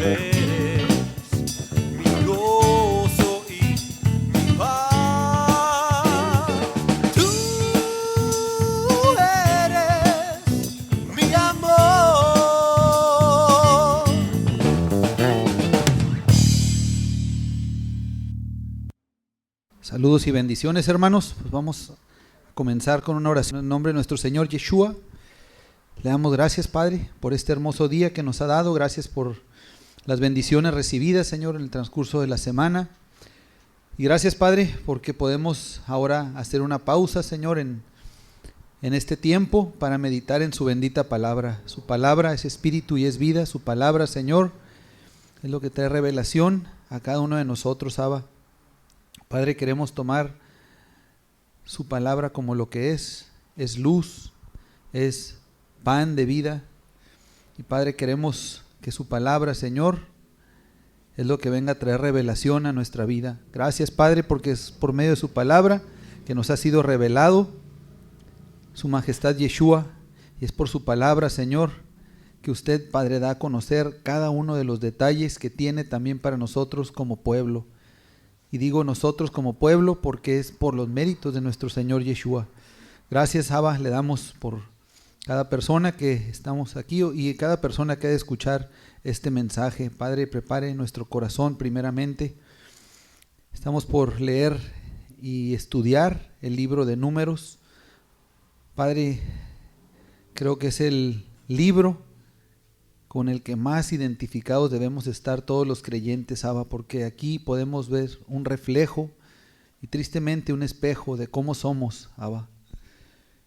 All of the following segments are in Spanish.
eres mi gozo y mi paz. Tú eres mi amor. Saludos y bendiciones, hermanos. Pues vamos a comenzar con una oración en nombre de nuestro Señor Yeshua. Le damos gracias, Padre, por este hermoso día que nos ha dado. Gracias por las bendiciones recibidas, Señor, en el transcurso de la semana. Y gracias, Padre, porque podemos ahora hacer una pausa, Señor, en este tiempo para meditar en su bendita palabra. Su palabra es espíritu y es vida. Su palabra, Señor, es lo que trae revelación a cada uno de nosotros, Abba. Padre, queremos tomar su palabra como lo que es luz, es pan de vida. Y Padre, queremos que su palabra, Señor, es lo que venga a traer revelación a nuestra vida. Gracias, Padre, porque es por medio de su palabra que nos ha sido revelado su majestad Yeshua, y es por su palabra, Señor, que usted, Padre, da a conocer cada uno de los detalles que tiene también para nosotros como pueblo. Y digo nosotros como pueblo porque es por los méritos de nuestro Señor Yeshua. Gracias, Abba, le damos por cada persona que estamos aquí y cada persona que ha de escuchar este mensaje. Padre, prepare nuestro corazón primeramente. Estamos por leer y estudiar el libro de Números. Padre, creo que es el libro con el que más identificados debemos estar todos los creyentes, Abba, porque aquí podemos ver un reflejo y tristemente un espejo de cómo somos, Abba.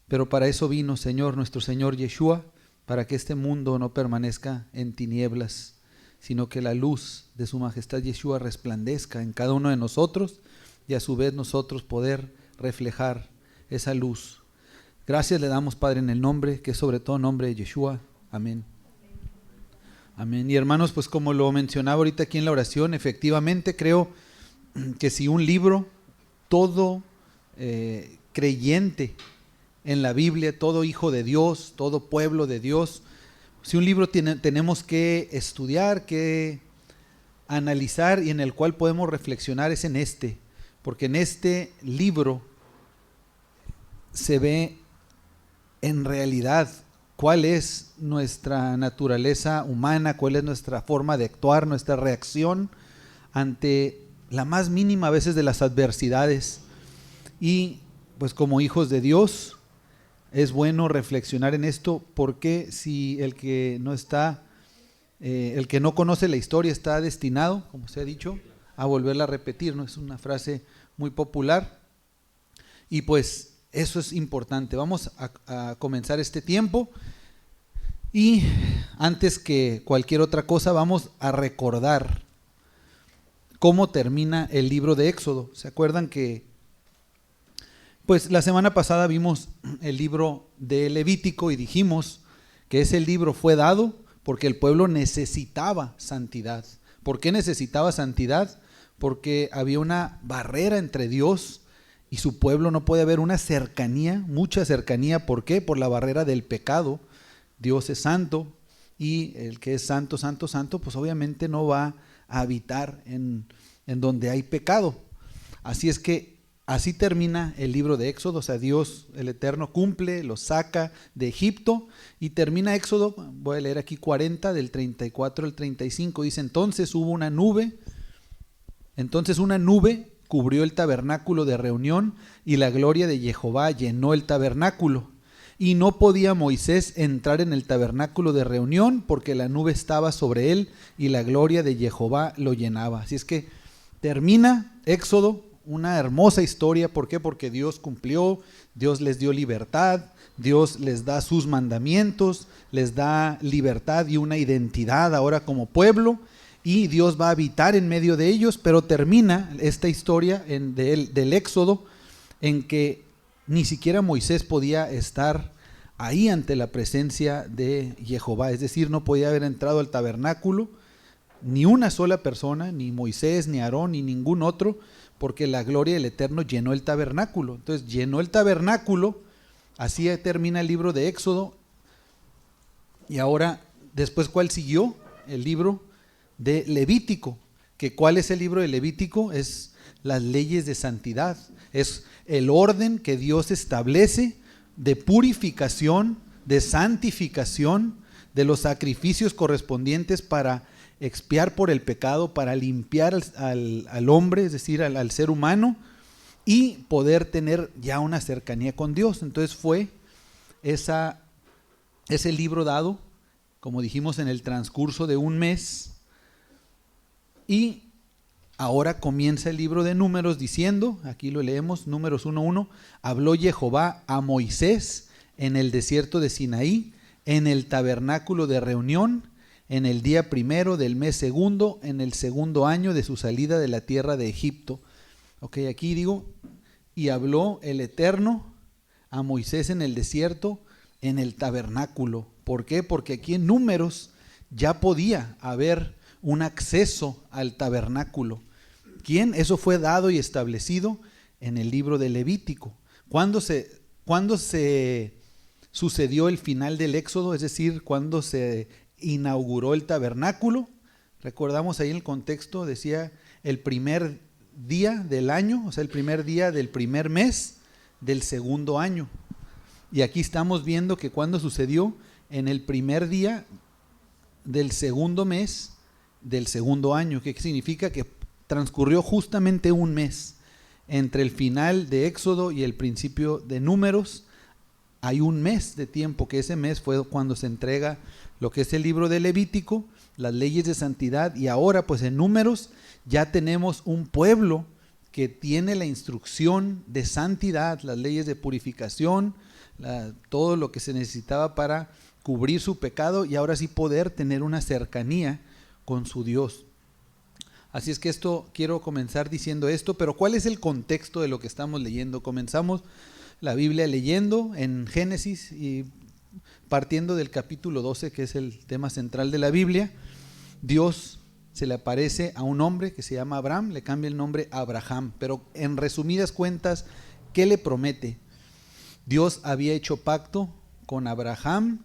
Pero para eso vino, Señor, nuestro Señor Yeshua, para que este mundo no permanezca en tinieblas, sino que la luz de su majestad Yeshua resplandezca en cada uno de nosotros y a su vez nosotros poder reflejar esa luz. Gracias le damos, Padre, en el nombre que es sobre todo nombre de Yeshua. Amén. Amén. Y hermanos, pues como lo mencionaba ahorita aquí en la oración, efectivamente creo que si un libro, todo creyente en la Biblia, todo hijo de Dios, todo pueblo de Dios, si un libro tenemos que estudiar, que analizar y en el cual podemos reflexionar es en este, porque en este libro se ve en realidad cuál es nuestra naturaleza humana, cuál es nuestra forma de actuar, nuestra reacción ante la más mínima a veces de las adversidades. Y pues como hijos de Dios es bueno reflexionar en esto, porque si el que no conoce la historia está destinado, como se ha dicho, a volverla a repetir, ¿no? Es una frase muy popular y pues eso es importante. Vamos a comenzar este tiempo y antes que cualquier otra cosa vamos a recordar cómo termina el libro de Éxodo. ¿Se acuerdan que pues la semana pasada vimos el libro de Levítico y dijimos que ese libro fue dado porque el pueblo necesitaba santidad? ¿Por qué necesitaba santidad? Porque había una barrera entre Dios y su pueblo, no puede haber una cercanía, mucha cercanía. ¿Por qué? Por la barrera del pecado. Dios es santo y el que es santo, santo, santo, pues obviamente no va a habitar en donde hay pecado. Así es que así termina el libro de Éxodo. O sea, Dios, el Eterno, cumple, los saca de Egipto y termina Éxodo. Voy a leer aquí 40 del 34 al 35. Dice: entonces una nube cubrió el tabernáculo de reunión y la gloria de Jehová llenó el tabernáculo. Y no podía Moisés entrar en el tabernáculo de reunión porque la nube estaba sobre él y la gloria de Jehová lo llenaba. Así es que termina Éxodo, una hermosa historia. ¿Por qué? Porque Dios cumplió, Dios les dio libertad, Dios les da sus mandamientos, les da libertad y una identidad ahora como pueblo. Y Dios va a habitar en medio de ellos, pero termina esta historia del Éxodo en que ni siquiera Moisés podía estar ahí ante la presencia de Jehová. Es decir, no podía haber entrado al tabernáculo ni una sola persona, ni Moisés, ni Aarón, ni ningún otro, porque la gloria del Eterno llenó el tabernáculo. Entonces llenó el tabernáculo, así termina el libro de Éxodo. Y ahora, después, ¿cuál siguió? El libro de Levítico. Que ¿cuál es el libro de Levítico? Es las leyes de santidad, es el orden que Dios establece de purificación, de santificación, de los sacrificios correspondientes para expiar por el pecado, para limpiar al hombre, es decir, al ser humano, y poder tener ya una cercanía con Dios. Entonces fue ese libro dado, como dijimos, en el transcurso de un mes, y ahora comienza el libro de Números diciendo, aquí lo leemos, Números 1:1, habló Jehová a Moisés en el desierto de Sinaí, en el tabernáculo de reunión, en el día primero del mes segundo, en el segundo año de su salida de la tierra de Egipto. Ok, aquí digo, y habló el Eterno a Moisés en el desierto, en el tabernáculo. ¿Por qué? Porque aquí en Números ya podía haber un acceso al tabernáculo. ¿Quién? Eso fue dado y establecido en el libro de Levítico. ¿Cuándo se sucedió el final del Éxodo? Es decir, ¿cuándo se inauguró el tabernáculo? Recordamos ahí el contexto, decía el primer día del año, o sea, el primer día del primer mes del segundo año. Y aquí estamos viendo que cuando sucedió en el primer día del segundo mes del segundo año, que significa que transcurrió justamente un mes entre el final de Éxodo y el principio de Números. Hay un mes de tiempo, que ese mes fue cuando se entrega lo que es el libro de Levítico, las leyes de santidad, y ahora pues en Números ya tenemos un pueblo que tiene la instrucción de santidad, las leyes de purificación, todo lo que se necesitaba para cubrir su pecado, y ahora sí poder tener una cercanía con su Dios. Así es que quiero comenzar diciendo esto, pero ¿cuál es el contexto de lo que estamos leyendo? Comenzamos la Biblia leyendo en Génesis y partiendo del capítulo 12, que es el tema central de la Biblia. Dios se le aparece a un hombre que se llama Abraham, le cambia el nombre a Abraham, pero en resumidas cuentas, ¿qué le promete? Dios había hecho pacto con Abraham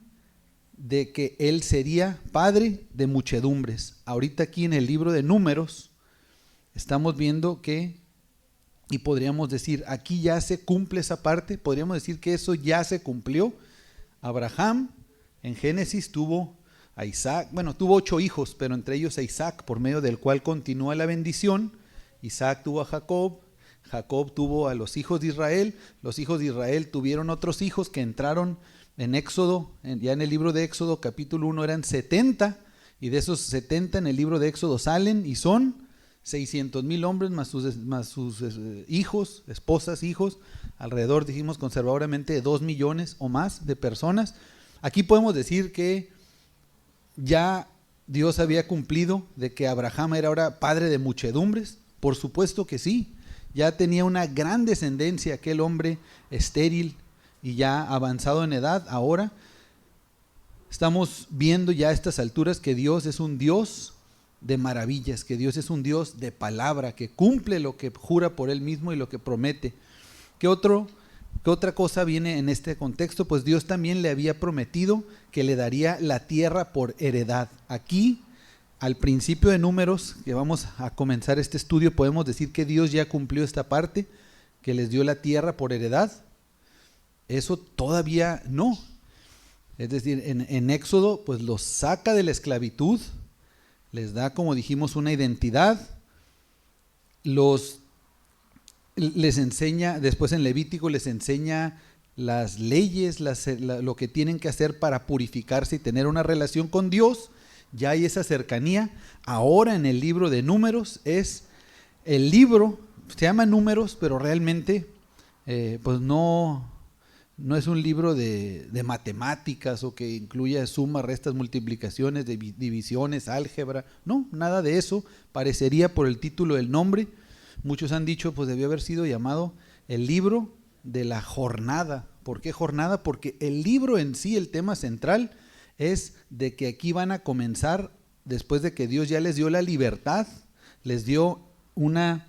de que él sería padre de muchedumbres. Ahorita aquí en el libro de Números estamos viendo que, y podríamos decir, aquí ya se cumple esa parte, podríamos decir que eso ya se cumplió. Abraham en Génesis tuvo a Isaac, tuvo 8 hijos, pero entre ellos a Isaac, por medio del cual continúa la bendición. Isaac tuvo a Jacob, Jacob tuvo a los hijos de Israel tuvieron otros hijos que entraron en Éxodo, ya en el libro de Éxodo capítulo 1 eran 70, y de esos 70 en el libro de Éxodo salen y son 600,000 hombres más sus hijos, esposas, hijos, alrededor, dijimos conservadoramente, de 2 millones o más de personas. Aquí podemos decir que ya Dios había cumplido de que Abraham era ahora padre de muchedumbres. Por supuesto que sí, ya tenía una gran descendencia aquel hombre estéril y ya avanzado en edad. Ahora estamos viendo ya a estas alturas que Dios es un Dios de maravillas, que Dios es un Dios de palabra, que cumple lo que jura por Él mismo y lo que promete. ¿Qué otra cosa viene en este contexto? Pues Dios también le había prometido que le daría la tierra por heredad. Aquí, al principio de Números, que vamos a comenzar este estudio, podemos decir que Dios ya cumplió esta parte, que les dio la tierra por heredad. Eso todavía no. Es decir, en Éxodo pues los saca de la esclavitud, les da, como dijimos, una identidad, les enseña, después en Levítico les enseña las leyes, lo que tienen que hacer para purificarse y tener una relación con Dios. Ya hay esa cercanía. Ahora en el libro de Números es el libro, se llama Números, pero realmente pues no es un libro de matemáticas o que incluya sumas, restas, multiplicaciones, divisiones, álgebra. No, nada de eso. Parecería por el título del nombre. Muchos han dicho pues debió haber sido llamado el libro de la jornada. ¿Por qué jornada? Porque el libro en sí, el tema central es de que aquí van a comenzar, después de que Dios ya les dio la libertad, les dio una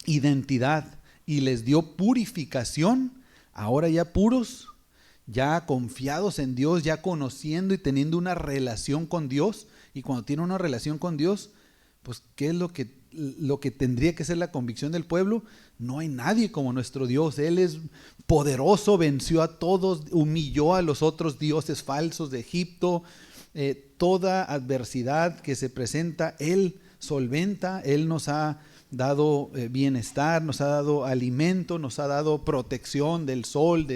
identidad y les dio purificación. Ahora ya puros, ya confiados en Dios, ya conociendo y teniendo una relación con Dios, Y cuando tiene una relación con Dios, pues ¿qué es lo que tendría que ser la convicción del pueblo? No hay nadie como nuestro Dios. Él es poderoso, venció a todos, humilló a los otros dioses falsos de Egipto. Toda adversidad que se presenta, Él solventa. Él nos ha dado bienestar, nos ha dado alimento, nos ha dado protección del sol,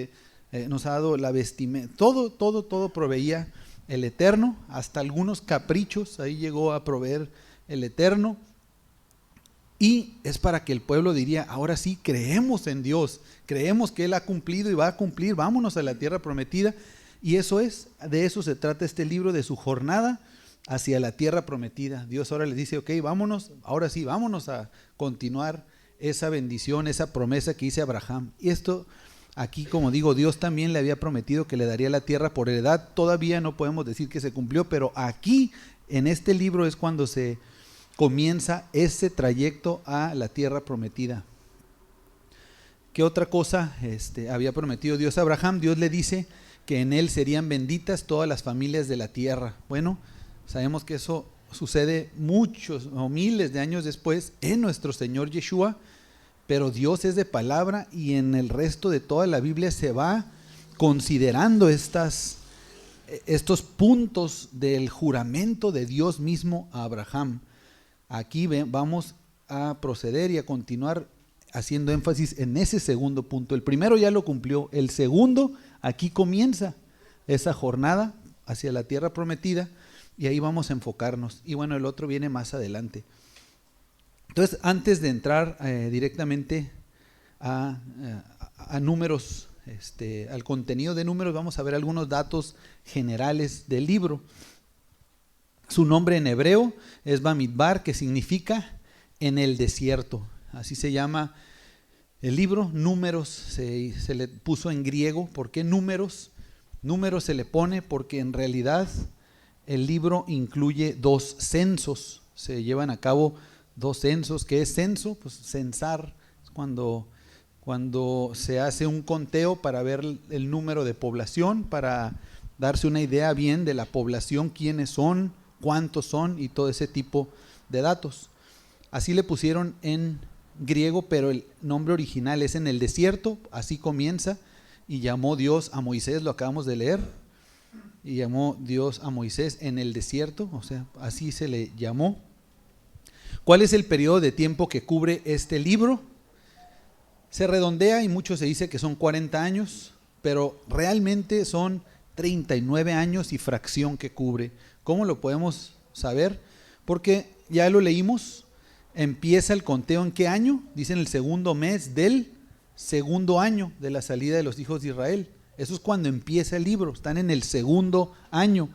nos ha dado la vestimenta. Todo proveía el Eterno, hasta algunos caprichos, ahí llegó a proveer el Eterno. Y es para que el pueblo diría, ahora sí, creemos en Dios, creemos que Él ha cumplido y va a cumplir, vámonos a la tierra prometida. Y de eso se trata este libro, de su jornada hacia la tierra prometida. Dios ahora les dice, ok, vámonos, ahora sí, vámonos a continuar esa bendición, esa promesa que hizo Abraham. Y esto aquí, como digo, Dios también le había prometido que le daría la tierra por heredad. Todavía no podemos decir que se cumplió, pero aquí, en este libro, es cuando se comienza ese trayecto a la tierra prometida. ¿Qué otra cosa había prometido Dios a Abraham? Dios le dice que en él serían benditas todas las familias de la tierra. Bueno, sabemos que eso sucede muchos o miles de años después en nuestro Señor Yeshua, pero Dios es de palabra y en el resto de toda la Biblia se va considerando estos puntos del juramento de Dios mismo a Abraham. Aquí vamos a proceder y a continuar haciendo énfasis en ese segundo punto. El primero ya lo cumplió, el segundo, aquí comienza esa jornada hacia la tierra prometida y ahí vamos a enfocarnos. Y bueno, el otro viene más adelante. Entonces, antes de entrar directamente a números, al contenido de números, vamos a ver algunos datos generales del libro. Su nombre en hebreo es Bamidbar, que significa en el desierto. Así se llama el libro. Números se le puso en griego. ¿Por qué números? Números se le pone porque en realidad el libro incluye 2 censos. Se llevan a cabo 2 censos. ¿Qué es censo? Pues censar, es cuando se hace un conteo para ver el número de población, para darse una idea bien de la población, quiénes son, cuántos son y todo ese tipo de datos. Así le pusieron en griego, pero el nombre original es en el desierto. Así comienza. Y llamó Dios a Moisés, lo acabamos de leer, y llamó Dios a Moisés en el desierto, o sea, así se le llamó. ¿Cuál es el periodo de tiempo que cubre este libro? Se redondea y mucho se dice que son 40 años, pero realmente son 39 años y fracción que cubre. ¿Cómo lo podemos saber? Porque ya lo leímos, empieza el conteo ¿en qué año? Dicen el segundo mes del segundo año de la salida de los hijos de Israel. Eso es cuando empieza el libro, están en el segundo año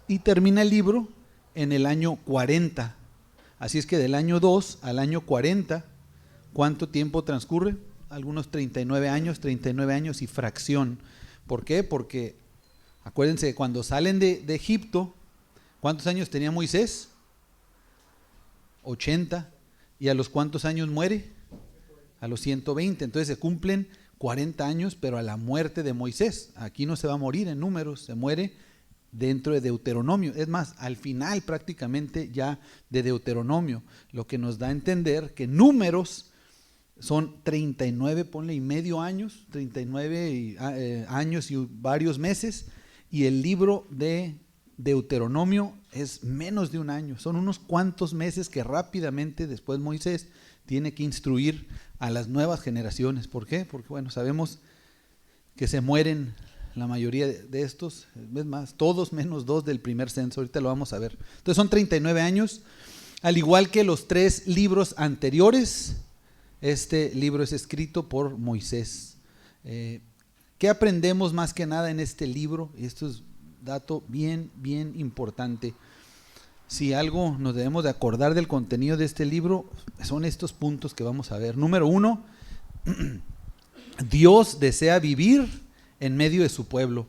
y termina el libro en el año 40. Así es que del año 2 al año 40, ¿cuánto tiempo transcurre? Algunos 39 años y fracción. ¿Por qué? Porque acuérdense, cuando salen de Egipto, ¿cuántos años tenía Moisés? 80. ¿Y a los cuántos años muere? A los 120. Entonces se cumplen 40 años, pero a la muerte de Moisés. Aquí no se va a morir en números, se muere dentro de Deuteronomio. Es más, al final prácticamente ya de Deuteronomio, lo que nos da a entender que números son 39, ponle y medio años, 39 años y varios meses, y el libro de Deuteronomio es menos de un año, son unos cuantos meses que rápidamente después Moisés tiene que instruir a las nuevas generaciones. ¿Por qué? Porque bueno, sabemos que se mueren la mayoría de estos, es más, todos menos 2 del primer censo, ahorita lo vamos a ver. Entonces son 39 años, al igual que los 3 libros anteriores. Este libro es escrito por Moisés. ¿Qué aprendemos más que nada en este libro? Y esto es dato bien importante. Si algo nos debemos de acordar del contenido de este libro, son estos puntos que vamos a ver. Número 1, Dios desea vivir en medio de su pueblo.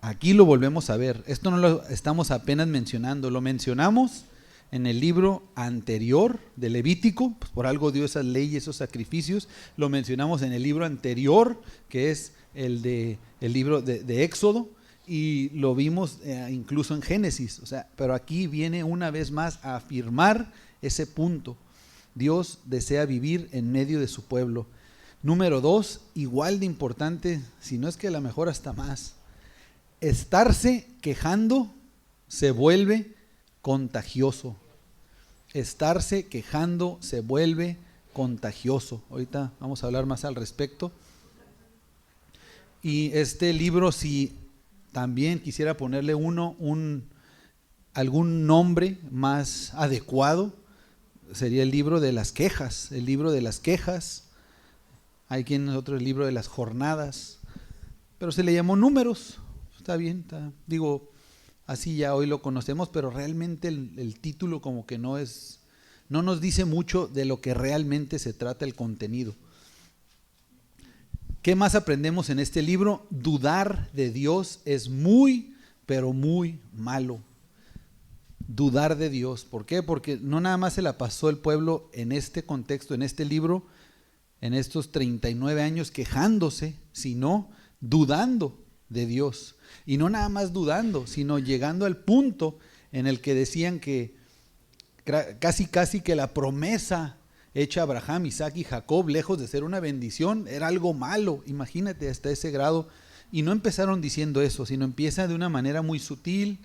Aquí lo volvemos a ver. Esto no lo estamos apenas mencionando, lo mencionamos en el libro anterior de Levítico, pues por algo dio esas leyes, esos sacrificios. Lo mencionamos en el libro anterior, que es el libro de Éxodo. y lo vimos incluso en Génesis, o sea, pero aquí viene una vez más a afirmar ese punto. Dios desea vivir en medio de su pueblo. Número 2, igual de importante, si no es que a lo mejor hasta más, estarse quejando se vuelve contagioso. Estarse quejando se vuelve contagioso. Ahorita vamos a hablar más al respecto. Y este libro, si también quisiera ponerle algún nombre más adecuado, sería el libro de las quejas. El libro de las quejas. Hay quien otro el libro de las jornadas, pero se le llamó números. Está bien, digo, así ya hoy lo conocemos, pero realmente el título como que no nos dice mucho de lo que realmente se trata el contenido. ¿Qué más aprendemos en este libro? Dudar de Dios es muy, pero muy malo. Dudar de Dios. ¿Por qué? Porque no nada más se la pasó el pueblo en este contexto, en este libro, en estos 39 años quejándose, sino dudando de Dios. Y no nada más dudando, sino llegando al punto en el que decían que casi que la promesa hecha a Abraham, Isaac y Jacob, lejos de ser una bendición, era algo malo. Imagínate hasta ese grado. Y no empezaron diciendo eso, sino empiezan de una manera muy sutil,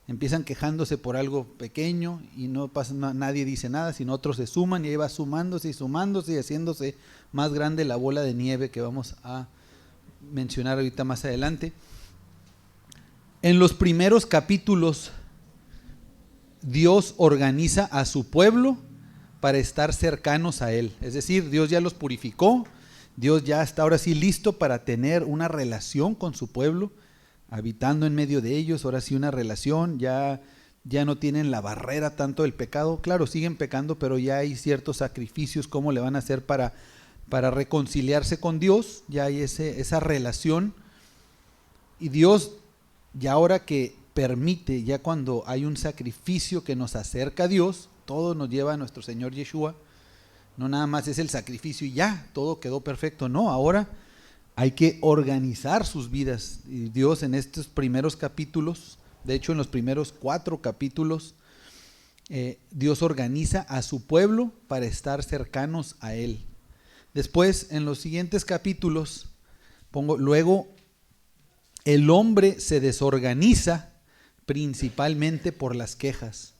empiezan quejándose por algo pequeño y no pasa, nadie dice nada, sino otros se suman y ahí va sumándose y haciéndose más grande la bola de nieve que vamos a mencionar ahorita más adelante. En los primeros capítulos, Dios organiza a su pueblo para estar cercanos a Él. Es decir, Dios ya los purificó, Dios ya está ahora sí listo para tener una relación con su pueblo, habitando en medio de ellos, ahora sí una relación, ya no tienen la barrera tanto del pecado. Claro, siguen pecando, pero ya hay ciertos sacrificios, cómo le van a hacer para reconciliarse con Dios, ya hay esa relación. Y Dios, ya ahora que permite, ya cuando hay un sacrificio que nos acerca a Dios, todo nos lleva a nuestro Señor Yeshua, no nada más es el sacrificio y ya, todo quedó perfecto, no, ahora hay que organizar sus vidas. Y Dios en estos primeros capítulos, de hecho en los primeros 4 capítulos, Dios organiza a su pueblo para estar cercanos a Él. Después, en los siguientes capítulos, luego el hombre se desorganiza principalmente por las quejas.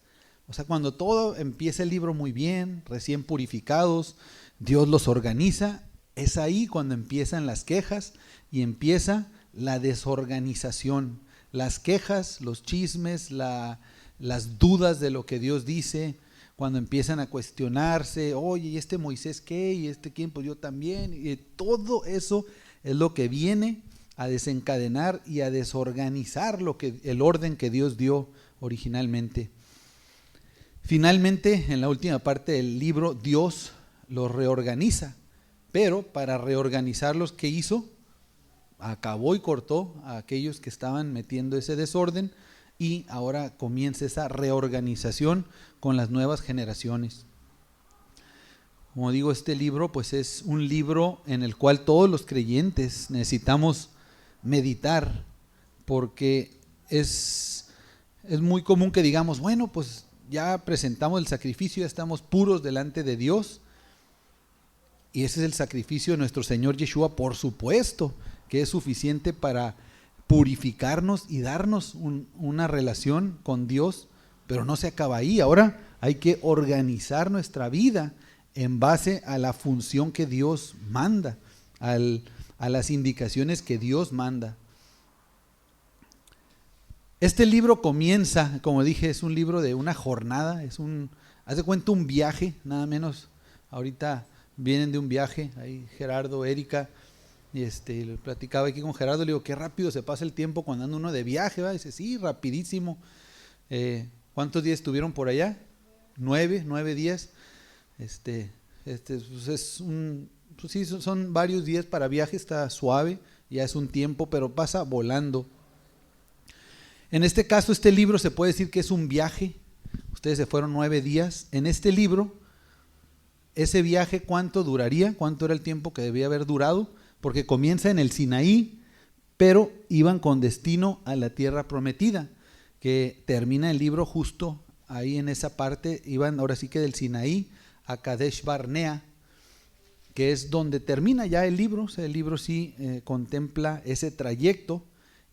O sea, cuando todo empieza el libro muy bien, recién purificados, Dios los organiza, es ahí cuando empiezan las quejas y empieza la desorganización. Las quejas, los chismes, las dudas de lo que Dios dice, cuando empiezan a cuestionarse, oye, ¿y este Moisés qué? ¿Y este quién? Pues yo también. Y todo eso es lo que viene a desencadenar y a desorganizar el orden que Dios dio originalmente. Finalmente, en la última parte del libro, Dios los reorganiza, pero para reorganizarlos, ¿qué hizo? Acabó y cortó a aquellos que estaban metiendo ese desorden y ahora comienza esa reorganización con las nuevas generaciones. Como digo, este libro pues es un libro en el cual todos los creyentes necesitamos meditar, porque es muy común que digamos, bueno, pues ya presentamos el sacrificio, ya estamos puros delante de Dios, y ese es el sacrificio de nuestro Señor Yeshua, por supuesto, que es suficiente para purificarnos y darnos una relación con Dios, pero no se acaba ahí. Ahora hay que organizar nuestra vida en base a la función que Dios manda, a las indicaciones que Dios manda. Este libro comienza, como dije, es un libro de una jornada, haz de cuenta un viaje, nada menos. Ahorita vienen de un viaje, ahí Gerardo, Erika, y lo platicaba aquí con Gerardo, le digo, qué rápido se pasa el tiempo cuando anda uno de viaje, ¿va? Dice, sí, rapidísimo. ¿Cuántos días estuvieron por allá? 9 días. Pues sí, son varios días para viaje, está suave, ya es un tiempo, pero pasa volando. En este caso, este libro se puede decir que es un viaje. Ustedes se fueron 9 días. En este libro, ese viaje, ¿cuánto duraría? ¿Cuánto era el tiempo que debía haber durado? Porque comienza en el Sinaí, pero iban con destino a la tierra prometida, que termina el libro justo ahí en esa parte. Iban ahora sí que del Sinaí a Kadesh Barnea, que es donde termina ya el libro. O sea, el libro sí contempla ese trayecto,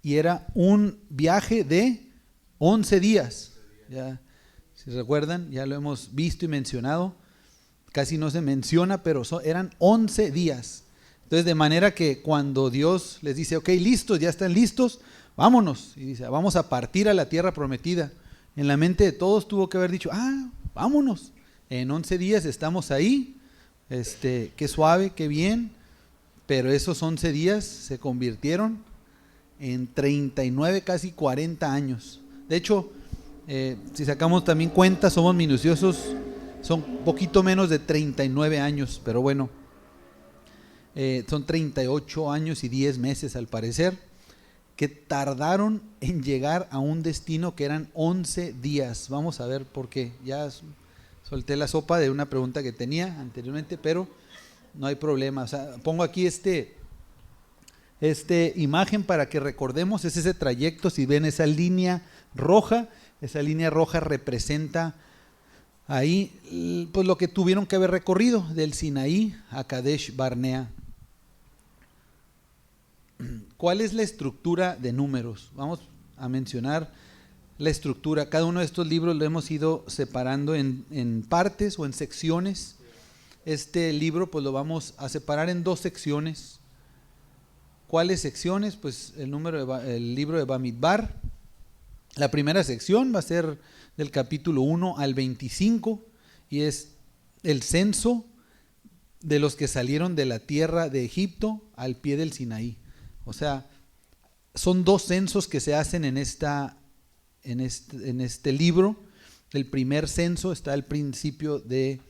y era un viaje de 11 días. Ya, si recuerdan, ya lo hemos visto y mencionado, casi no se menciona, pero eran 11 días. Entonces, de manera que cuando Dios les dice, ok, listos, ya están listos, vámonos, y dice, vamos a partir a la tierra prometida, en la mente de todos tuvo que haber dicho, vámonos, en 11 días estamos ahí, qué suave, qué bien. Pero esos 11 días se convirtieron en 39, casi 40 años. De hecho, si sacamos también cuentas, somos minuciosos, son poquito menos de 39 años, pero bueno, son 38 años y 10 meses al parecer, que tardaron en llegar a un destino que eran 11 días. Vamos a ver por qué. Ya solté la sopa de una pregunta que tenía anteriormente, pero no hay problema. O sea, pongo aquí imagen para que recordemos, es ese trayecto. Si ven esa línea roja representa ahí pues lo que tuvieron que haber recorrido del Sinaí a Kadesh Barnea. ¿Cuál es la estructura de Números? Vamos a mencionar la estructura. Cada uno de estos libros lo hemos ido separando en partes o en secciones. Este libro pues lo vamos a separar en 2 secciones. ¿Cuáles secciones? Pues el libro de Bamidbar. La primera sección va a ser del capítulo 1 al 25 y es el censo de los que salieron de la tierra de Egipto al pie del Sinaí. O sea, son 2 censos que se hacen en este libro. El primer censo está al principio del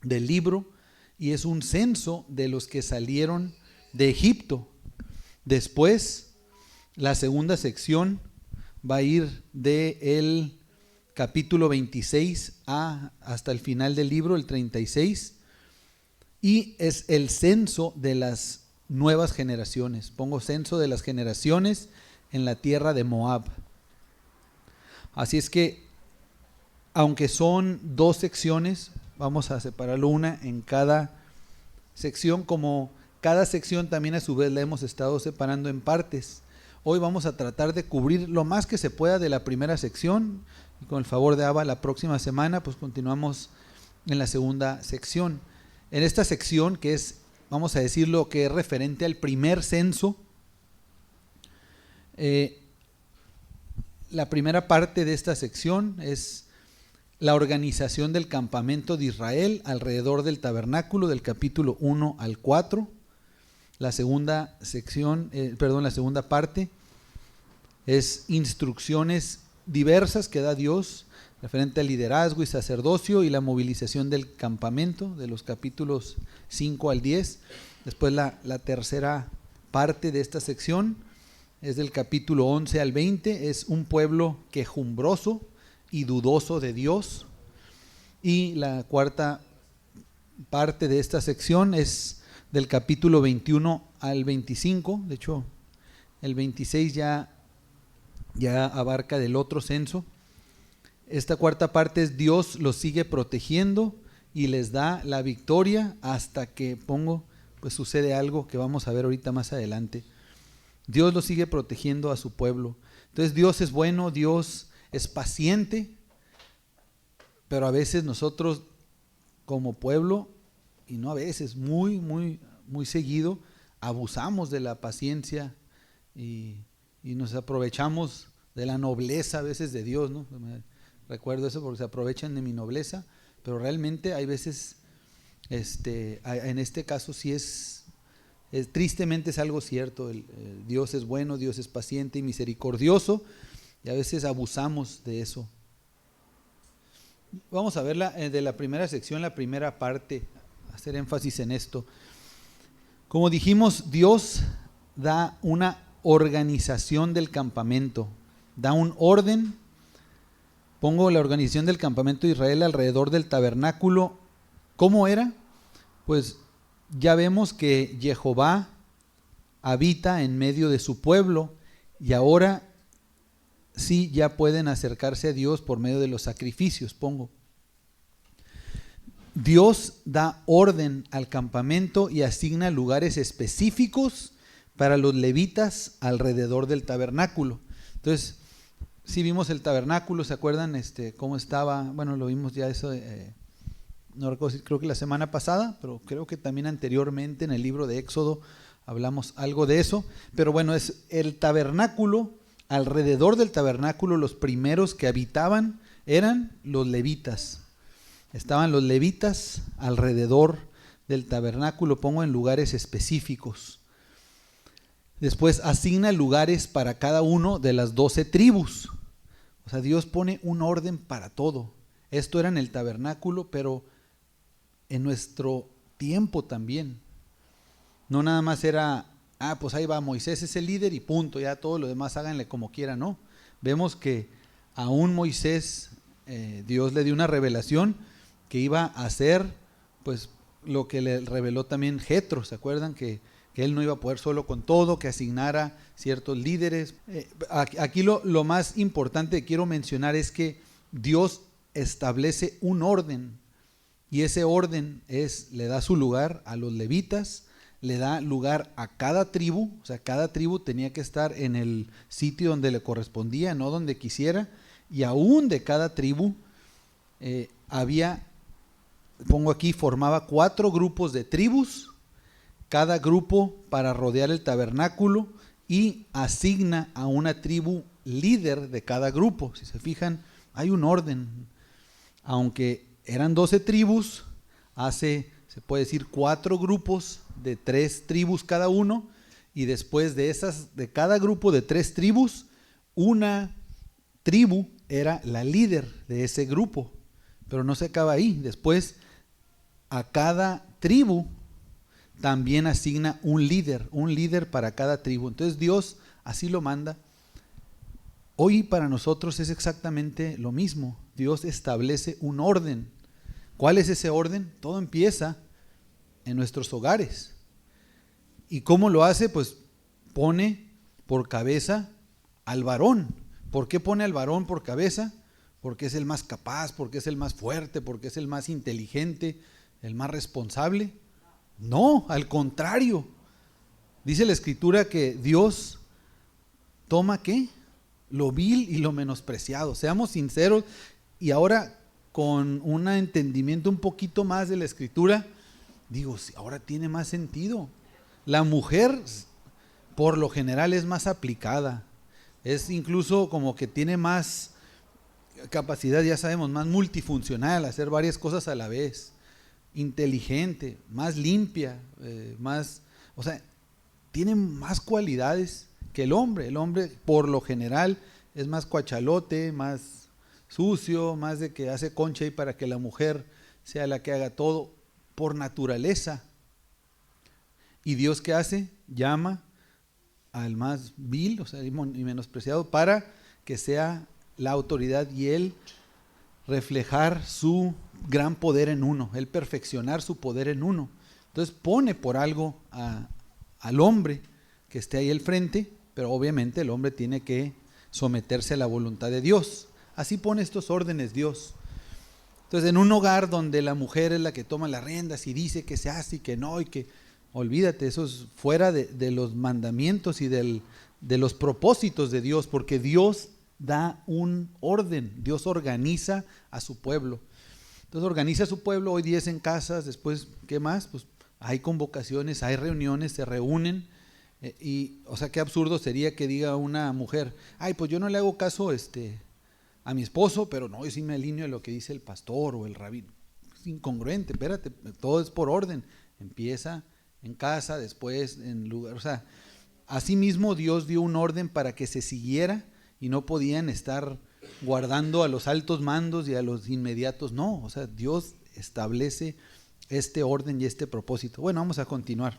libro y es un censo de los que salieron de Egipto. Después, la segunda sección va a ir del capítulo 26 hasta el final del libro, el 36, y es el censo de las nuevas generaciones. Pongo censo de las generaciones en la tierra de Moab. Así es que, aunque son 2 secciones, vamos a separarlo una en cada sección. Como cada sección también a su vez la hemos estado separando en partes, hoy vamos a tratar de cubrir lo más que se pueda de la primera sección, y con el favor de Abba la próxima semana pues continuamos en la segunda sección. En esta sección, que es, vamos a decirlo, que es referente al primer censo, la primera parte de esta sección es la organización del campamento de Israel alrededor del tabernáculo, del capítulo 1 al 4. La segunda sección, la segunda parte es instrucciones diversas que da Dios referente al liderazgo y sacerdocio y la movilización del campamento, de los capítulos 5 al 10. Después la tercera parte de esta sección es del capítulo 11 al 20, es un pueblo quejumbroso y dudoso de Dios. Y la cuarta parte de esta sección es del capítulo 21 al 25, de hecho el 26 ya abarca del otro censo. Esta cuarta parte es Dios los sigue protegiendo y les da la victoria hasta que pues sucede algo que vamos a ver ahorita más adelante. Dios los sigue protegiendo a su pueblo. Entonces Dios es bueno, Dios es paciente, pero a veces nosotros como pueblo, y no a veces, muy, muy, muy seguido, abusamos de la paciencia y nos aprovechamos de la nobleza a veces de Dios, ¿no? Recuerdo eso porque se aprovechan de mi nobleza, pero realmente hay veces, en este caso sí tristemente es algo cierto. Dios es bueno, Dios es paciente y misericordioso, y a veces abusamos de eso. Vamos a ver de la primera sección, la primera parte, hacer énfasis en esto. Como dijimos, Dios da una organización del campamento, da un orden. Pongo la organización del campamento de Israel alrededor del tabernáculo. ¿Cómo era? Pues ya vemos que Jehová habita en medio de su pueblo y ahora sí ya pueden acercarse a Dios por medio de los sacrificios, pongo. Dios da orden al campamento y asigna lugares específicos para los levitas alrededor del tabernáculo. Entonces, si vimos el tabernáculo, ¿se acuerdan cómo estaba? Bueno, lo vimos ya eso, no recuerdo, creo que la semana pasada, pero creo que también anteriormente en el libro de Éxodo hablamos algo de eso. Pero bueno, es el tabernáculo, alrededor del tabernáculo los primeros que habitaban eran los levitas. Estaban los levitas alrededor del tabernáculo, pongo en lugares específicos. Después asigna lugares para cada uno de las 12 tribus. O sea, Dios pone un orden para todo. Esto era en el tabernáculo, pero en nuestro tiempo también. No nada más era, pues ahí va, Moisés es el líder y punto, ya todo lo demás háganle como quieran, no. Vemos que aún Moisés, Dios le dio una revelación que iba a hacer pues lo que le reveló también Jetro, ¿se acuerdan? Que él no iba a poder solo con todo, que asignara ciertos líderes. Aquí lo más importante que quiero mencionar es que Dios establece un orden, y ese orden le da su lugar a los levitas, le da lugar a cada tribu, o sea, cada tribu tenía que estar en el sitio donde le correspondía, no donde quisiera, y aún de cada tribu pongo aquí, formaba 4 grupos de tribus, cada grupo para rodear el tabernáculo, y asigna a una tribu líder de cada grupo. Si se fijan, hay un orden. Aunque eran 12 tribus, se puede decir 4 grupos de 3 tribus cada uno, y después de cada grupo de 3 tribus, una tribu era la líder de ese grupo. Pero no se acaba ahí. Después a cada tribu también asigna un líder para cada tribu. Entonces Dios así lo manda. Hoy para nosotros es exactamente lo mismo. Dios establece un orden. ¿Cuál es ese orden? Todo empieza en nuestros hogares. ¿Y cómo lo hace? Pues pone por cabeza al varón. ¿Por qué pone al varón por cabeza? Porque es el más capaz, porque es el más fuerte, porque es el más inteligente, el más responsable. No, al contrario. Dice la Escritura que Dios toma ¿qué? Lo vil y lo menospreciado. Seamos sinceros, y ahora con un entendimiento un poquito más de la Escritura, digo, ahora tiene más sentido. La mujer por lo general es más aplicada, es incluso como que tiene más capacidad, ya sabemos, más multifuncional, hacer varias cosas a la vez, inteligente, más limpia, o sea, tiene más cualidades que el hombre. El hombre por lo general es más cuachalote, más sucio, más de que hace concha y para que la mujer sea la que haga todo por naturaleza. ¿Y Dios qué hace? Llama al más vil, o sea, y menospreciado, para que sea la autoridad y él reflejar su gran poder en uno, él perfeccionar su poder en uno. Entonces pone por algo al hombre que esté ahí al frente, pero obviamente el hombre tiene que someterse a la voluntad de Dios. Así pone estos órdenes Dios. Entonces en un hogar donde la mujer es la que toma las riendas y dice que se hace y que no, y que olvídate, eso es fuera de los mandamientos y de los propósitos de Dios, porque Dios da un orden, Dios organiza a su pueblo. Entonces organiza a su pueblo, hoy 10 en casas, después, ¿qué más? Pues hay convocaciones, hay reuniones, se reúnen, o sea, qué absurdo sería que diga una mujer, pues yo no le hago caso a mi esposo, pero no, yo sí me alineo a lo que dice el pastor o el rabino. Es incongruente, espérate, todo es por orden, empieza en casa, después en lugar, o sea, así mismo Dios dio un orden para que se siguiera y no podían estar guardando a los altos mandos y a los inmediatos, no, o sea, Dios establece este orden y este propósito. Bueno, vamos a continuar.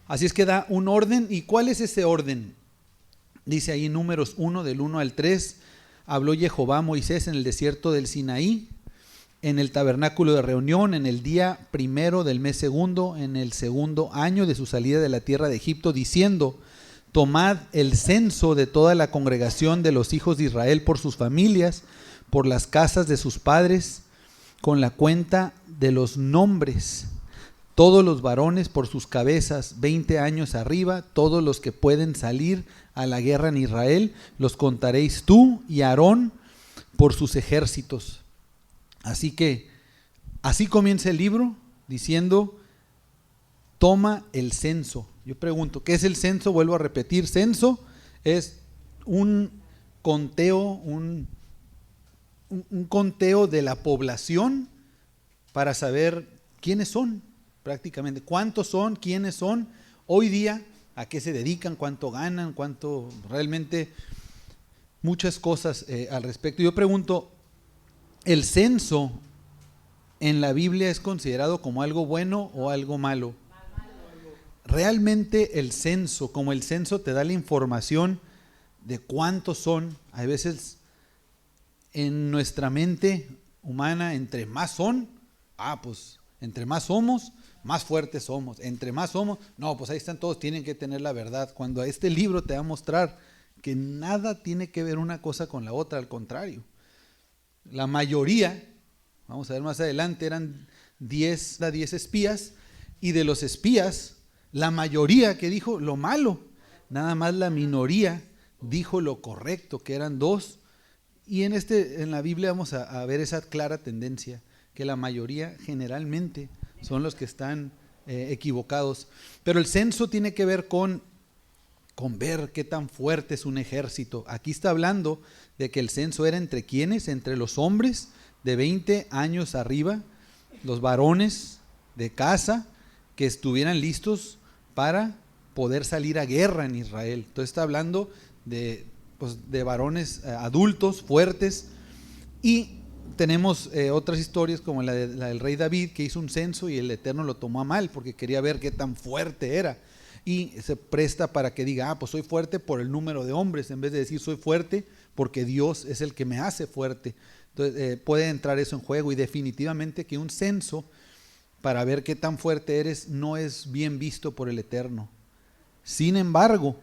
Así es que da un orden. ¿Y cuál es ese orden? Dice ahí Números 1, del 1 al 3, habló Jehová a Moisés en el desierto del Sinaí en el tabernáculo de reunión en el día primero del mes segundo, en el segundo año de su salida de la tierra de Egipto, diciendo: tomad el censo de toda la congregación de los hijos de Israel por sus familias, por las casas de sus padres, con la cuenta de los nombres, todos los varones por sus cabezas, 20 años arriba, todos los que pueden salir a la guerra en Israel, los contaréis tú y Aarón por sus ejércitos. Así que, así comienza el libro diciendo: toma el censo. Yo pregunto, ¿qué es el censo? Vuelvo a repetir, censo es un conteo, un conteo de la población para saber quiénes son, prácticamente, cuántos son, quiénes son, hoy día, a qué se dedican, cuánto ganan, cuánto realmente, muchas cosas al respecto. Yo pregunto, ¿el censo en la Biblia es considerado como algo bueno o algo malo? Realmente el censo, como el censo te da la información de cuántos son, a veces en nuestra mente humana, entre más son, pues entre más somos, más fuertes somos. Entre más somos, no, pues ahí están todos, tienen que tener la verdad. Cuando este libro te va a mostrar que nada tiene que ver una cosa con la otra, al contrario. La mayoría, vamos a ver más adelante, eran 10 espías, y de los espías, la mayoría que dijo lo malo, nada más la minoría dijo lo correcto, que eran 2. Y en la Biblia vamos a ver esa clara tendencia, que la mayoría generalmente son los que están equivocados. Pero el censo tiene que ver con ver qué tan fuerte es un ejército. Aquí está hablando de que el censo era entre quiénes, entre los hombres de 20 años arriba, los varones de casa que estuvieran listos para poder salir a guerra en Israel. Entonces está hablando de varones adultos, fuertes. Y tenemos otras historias como la del rey David, que hizo un censo y el Eterno lo tomó a mal porque quería ver qué tan fuerte era, y se presta para que diga: pues soy fuerte por el número de hombres, en vez de decir soy fuerte porque Dios es el que me hace fuerte. Entonces puede entrar eso en juego, y definitivamente que un censo para ver qué tan fuerte eres no es bien visto por el Eterno. Sin embargo,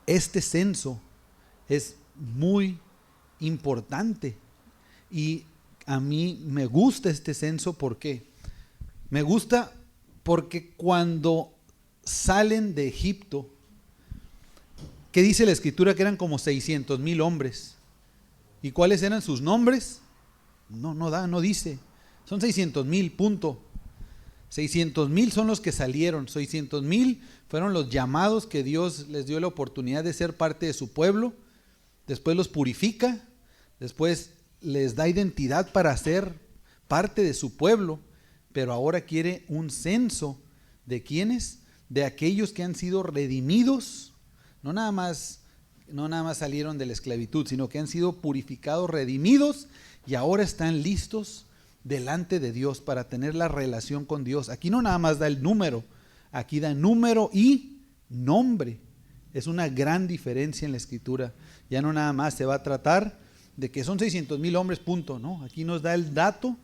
este censo es muy importante, y a mí me gusta este censo. ¿Por qué? Me gusta porque cuando salen de Egipto, ¿qué dice la escritura? Que eran como 600,000 hombres. ¿Y cuáles eran sus nombres? No dice. Son 600,000, punto. 600,000 son los que salieron. 600,000 fueron los llamados que Dios les dio la oportunidad de ser parte de su pueblo. Después los purifica, después les da identidad para ser parte de su pueblo, pero ahora quiere un censo de quiénes, de aquellos que han sido redimidos, no nada más salieron de la esclavitud, sino que han sido purificados, redimidos, y ahora están listos delante de Dios para tener la relación con Dios. Aquí no nada más da el número, aquí da número y nombre. Es una gran diferencia en la escritura. Ya no nada más se va a tratar de que son 600,000 hombres, punto, ¿no? Aquí nos da el dato,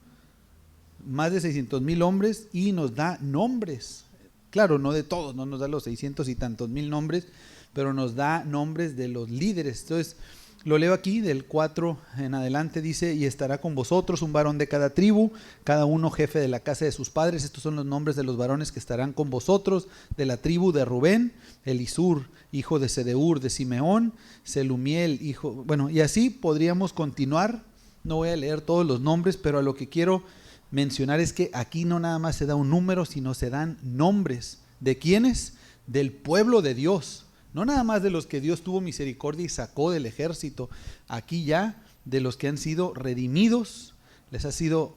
más de 600,000 hombres, y nos da nombres. Claro, no de todos, no nos da los 600 y tantos mil nombres, pero nos da nombres de los líderes. Entonces, lo leo aquí del 4 en adelante, dice: y estará con vosotros un varón de cada tribu, cada uno jefe de la casa de sus padres. Estos son los nombres de los varones que estarán con vosotros: de la tribu de Rubén, Elisur, hijo de Sedeur, de Simeón, Selumiel, hijo... Bueno, y así podríamos continuar. No voy a leer todos los nombres, pero a lo que quiero mencionar es que aquí no nada más se da un número, sino se dan nombres. ¿De quiénes? Del pueblo de Dios. No nada más de los que Dios tuvo misericordia y sacó del ejército. Aquí ya de los que han sido redimidos, les ha sido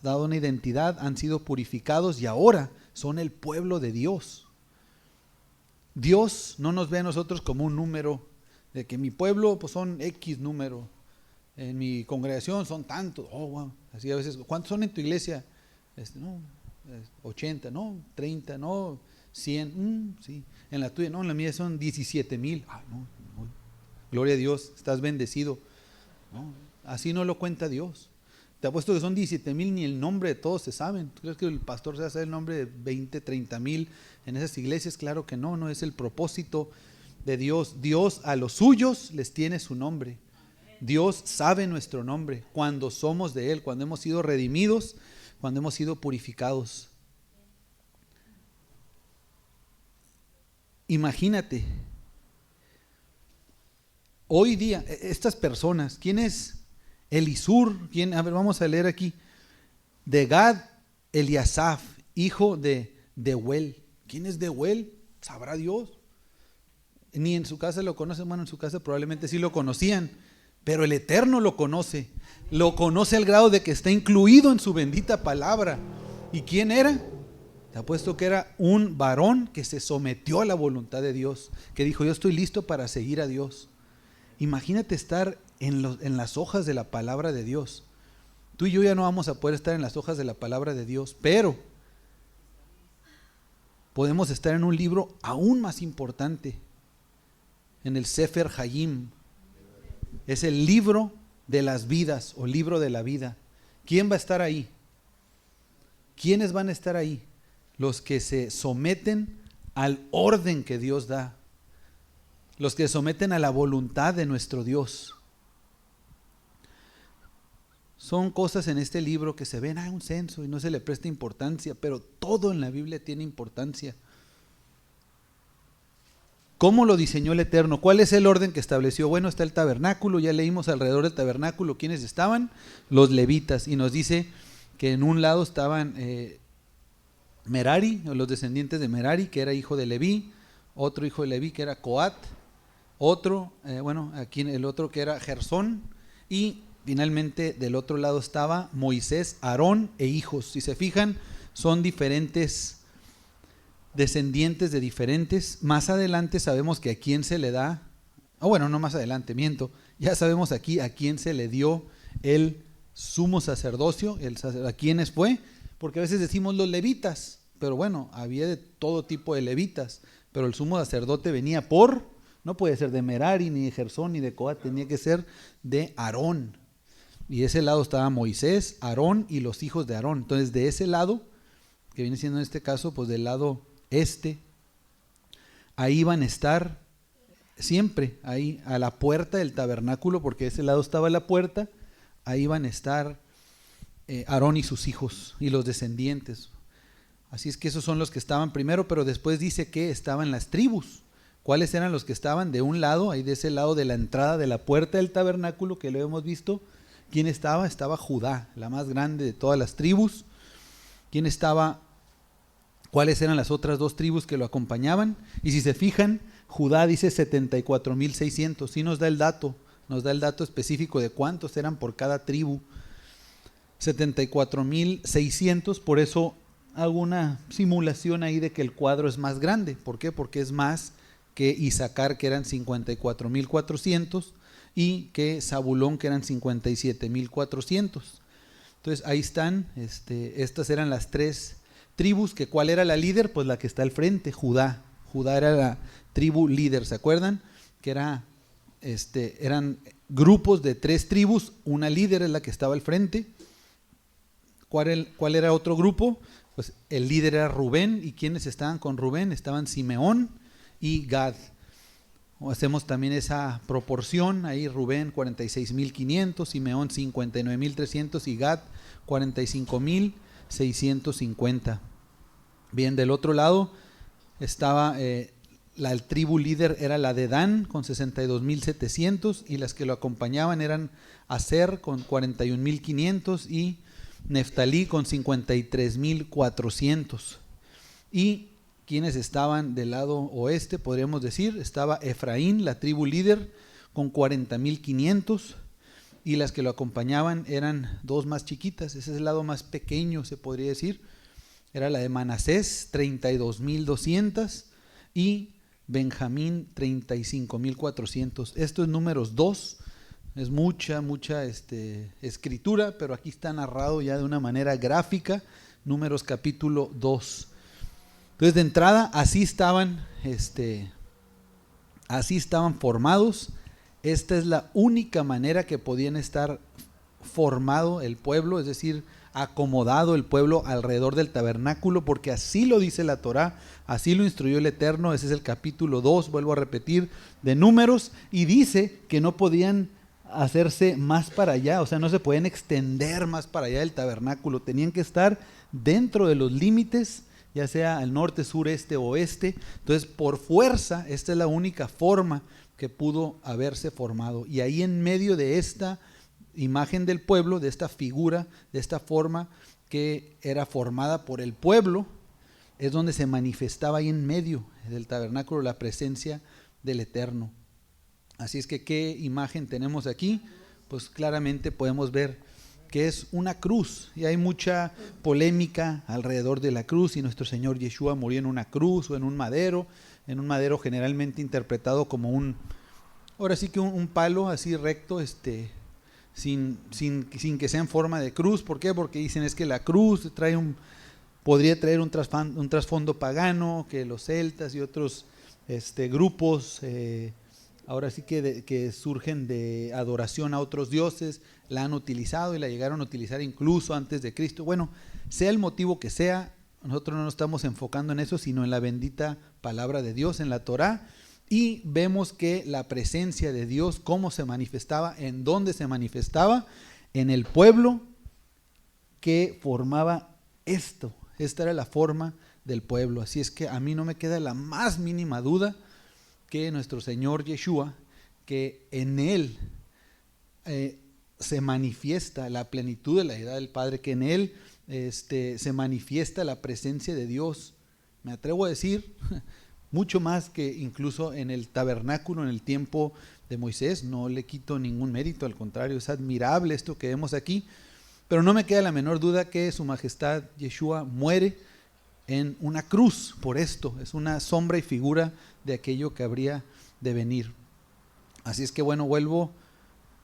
dado una identidad, han sido purificados y ahora son el pueblo de Dios. Dios no nos ve a nosotros como un número, de que mi pueblo pues son X número, en mi congregación son tantos. Wow. Así a veces, ¿cuántos son en tu iglesia? 80, no, 30, no, 100, sí. En la tuya, no, en la mía son 17,000. No. Gloria a Dios, estás bendecido. No, así no lo cuenta Dios. te apuesto que son 17,000, ni el nombre de todos se saben. ¿Tú crees que el pastor se va a saber el nombre de 20, 30,000 en esas iglesias? Claro que no, no es el propósito de Dios. Dios a los suyos les tiene su nombre. Dios sabe nuestro nombre cuando somos de Él, cuando hemos sido redimidos, cuando hemos sido purificados. Imagínate, hoy día, estas personas, ¿quién es Elisur? A ver, vamos a leer aquí. De Gad, Eliasaf, hijo de Deuel. ¿Quién es Deuel? Sabrá Dios. Ni en su casa lo conocen. Bueno, en su casa probablemente sí lo conocían, pero el Eterno lo conoce al grado de que está incluido en su bendita palabra. ¿Y quién era? Te apuesto que era un varón que se sometió a la voluntad de Dios, que dijo: yo estoy listo para seguir a Dios. Imagínate estar en las hojas de la palabra de Dios. Tú y yo ya no vamos a poder estar en las hojas de la palabra de Dios, pero podemos estar en un libro aún más importante, en el Sefer Hayim. Es el libro de las vidas o libro de la vida. ¿Quién va a estar ahí? ¿Quiénes van a estar ahí? Los que se someten al orden que Dios da, los que se someten a la voluntad de nuestro Dios. Son cosas en este libro que se ven, un censo, y no se le presta importancia, pero todo en la Biblia tiene importancia. ¿Cómo lo diseñó el Eterno? ¿Cuál es el orden que estableció? Bueno, está el tabernáculo, ya leímos alrededor del tabernáculo quiénes estaban, los levitas, y nos dice que en un lado estaban Merari, o los descendientes de Merari, que era hijo de Leví, otro hijo de Leví que era Coat, otro, aquí el otro que era Gersón, y finalmente del otro lado estaba Moisés, Aarón e hijos. Si se fijan, son diferentes descendientes de diferentes. Más adelante sabemos que a quién se le da, no más adelante, miento, ya sabemos aquí a quién se le dio el sumo sacerdocio, a quiénes fue, porque a veces decimos los levitas, pero bueno, había de todo tipo de levitas, pero el sumo sacerdote venía no puede ser de Merari, ni de Gersón, ni de Coat, tenía que ser de Aarón. Y de ese lado estaba Moisés, Aarón y los hijos de Aarón. Entonces de ese lado, que viene siendo en este caso, pues del lado ahí van a estar siempre, ahí a la puerta del tabernáculo, porque de ese lado estaba la puerta, ahí van a estar Aarón y sus hijos y los descendientes. Así es que esos son los que estaban primero, pero después dice que estaban las tribus. ¿Cuáles eran los que estaban de un lado, ahí de ese lado de la entrada de la puerta del tabernáculo que lo hemos visto? ¿Quién estaba? Estaba Judá, la más grande de todas las tribus. ¿Quién estaba? ¿Cuáles eran las otras dos tribus que lo acompañaban? Y si se fijan, Judá dice 74,600. Sí nos da el dato específico de cuántos eran por cada tribu. 74,600, por eso hago una simulación ahí de que el cuadro es más grande. ¿Por qué? Porque es más que Isaacar, que eran 54,400, y que Zabulón, que eran 57,400. Entonces ahí están, estas eran las tres tribus. Que ¿cuál era la líder? Pues la que está al frente, Judá. Judá era la tribu líder, ¿se acuerdan? Que eran grupos de tres tribus, una líder es la que estaba al frente. ¿Cuál era otro grupo? Pues el líder era Rubén. ¿Y quiénes estaban con Rubén? Estaban Simeón y Gad. Hacemos también esa proporción, ahí Rubén 46,500, Simeón 59,300 y Gad 45,650. Bien, del otro lado estaba la tribu líder, era la de Dan con 62,700, y las que lo acompañaban eran Aser con 41,500 y Neftalí con 53,400. Y quienes estaban del lado oeste, podríamos decir, estaba Efraín, la tribu líder, con 40,500, y las que lo acompañaban eran dos más chiquitas. Ese es el lado más pequeño, se podría decir. Era la de Manasés, 32,200, y Benjamín, 35,400. Esto es Números 2. Es mucha escritura, pero aquí está narrado ya de una manera gráfica, Números capítulo 2. Entonces, de entrada, así estaban formados. Esta es la única manera que podían estar formado el pueblo, es decir, acomodado el pueblo alrededor del tabernáculo, porque así lo dice la Torá, así lo instruyó el Eterno. Ese es el capítulo 2, vuelvo a repetir, de Números, y dice que no podían hacerse más para allá, o sea, no se podían extender más para allá del tabernáculo, tenían que estar dentro de los límites, ya sea al norte, sur, este, oeste. Entonces, por fuerza, esta es la única forma que pudo haberse formado, y ahí en medio de esta imagen del pueblo, de esta figura, de esta forma que era formada por el pueblo, es donde se manifestaba ahí en medio del tabernáculo la presencia del Eterno. Así es que, ¿qué imagen tenemos aquí? Pues claramente podemos ver que es una cruz, y hay mucha polémica alrededor de la cruz, y nuestro Señor Yeshua murió en una cruz o en un madero generalmente interpretado como ahora sí que un palo así recto, sin que sea en forma de cruz. ¿Por qué? Porque dicen es que la cruz podría traer un trasfondo pagano, que los celtas y otros grupos, ahora sí que surgen de adoración a otros dioses, la han utilizado y la llegaron a utilizar incluso antes de Cristo. Bueno, sea el motivo que sea, nosotros no nos estamos enfocando en eso, sino en la bendita palabra de Dios, en la Torá. Y vemos que la presencia de Dios, cómo se manifestaba, en dónde se manifestaba, en el pueblo que formaba esto. Esta era la forma del pueblo. Así es que a mí no me queda la más mínima duda que nuestro Señor Yeshua, que en Él se manifiesta la plenitud de la deidad del Padre, que en Él se manifiesta la presencia de Dios. Me atrevo a decir, mucho más que incluso en el tabernáculo, en el tiempo de Moisés. No le quito ningún mérito, al contrario, es admirable esto que vemos aquí, pero no me queda la menor duda que su majestad Yeshua muere en una cruz por esto. Es una sombra y figura de aquello que habría de venir. Así es que bueno,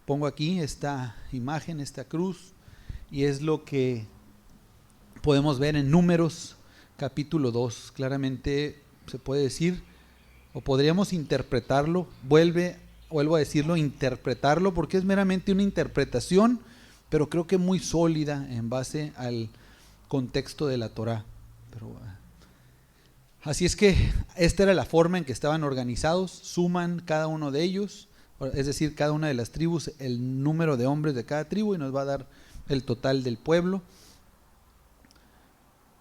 pongo aquí esta imagen, esta cruz, y es lo que podemos ver en Números capítulo 2, claramente se puede decir, o podríamos interpretarlo, vuelvo a decirlo, interpretarlo, porque es meramente una interpretación, pero creo que muy sólida en base al contexto de la Torá. Así es que esta era la forma en que estaban organizados. Suman cada uno de ellos, es decir, cada una de las tribus, el número de hombres de cada tribu, y nos va a dar el total del pueblo.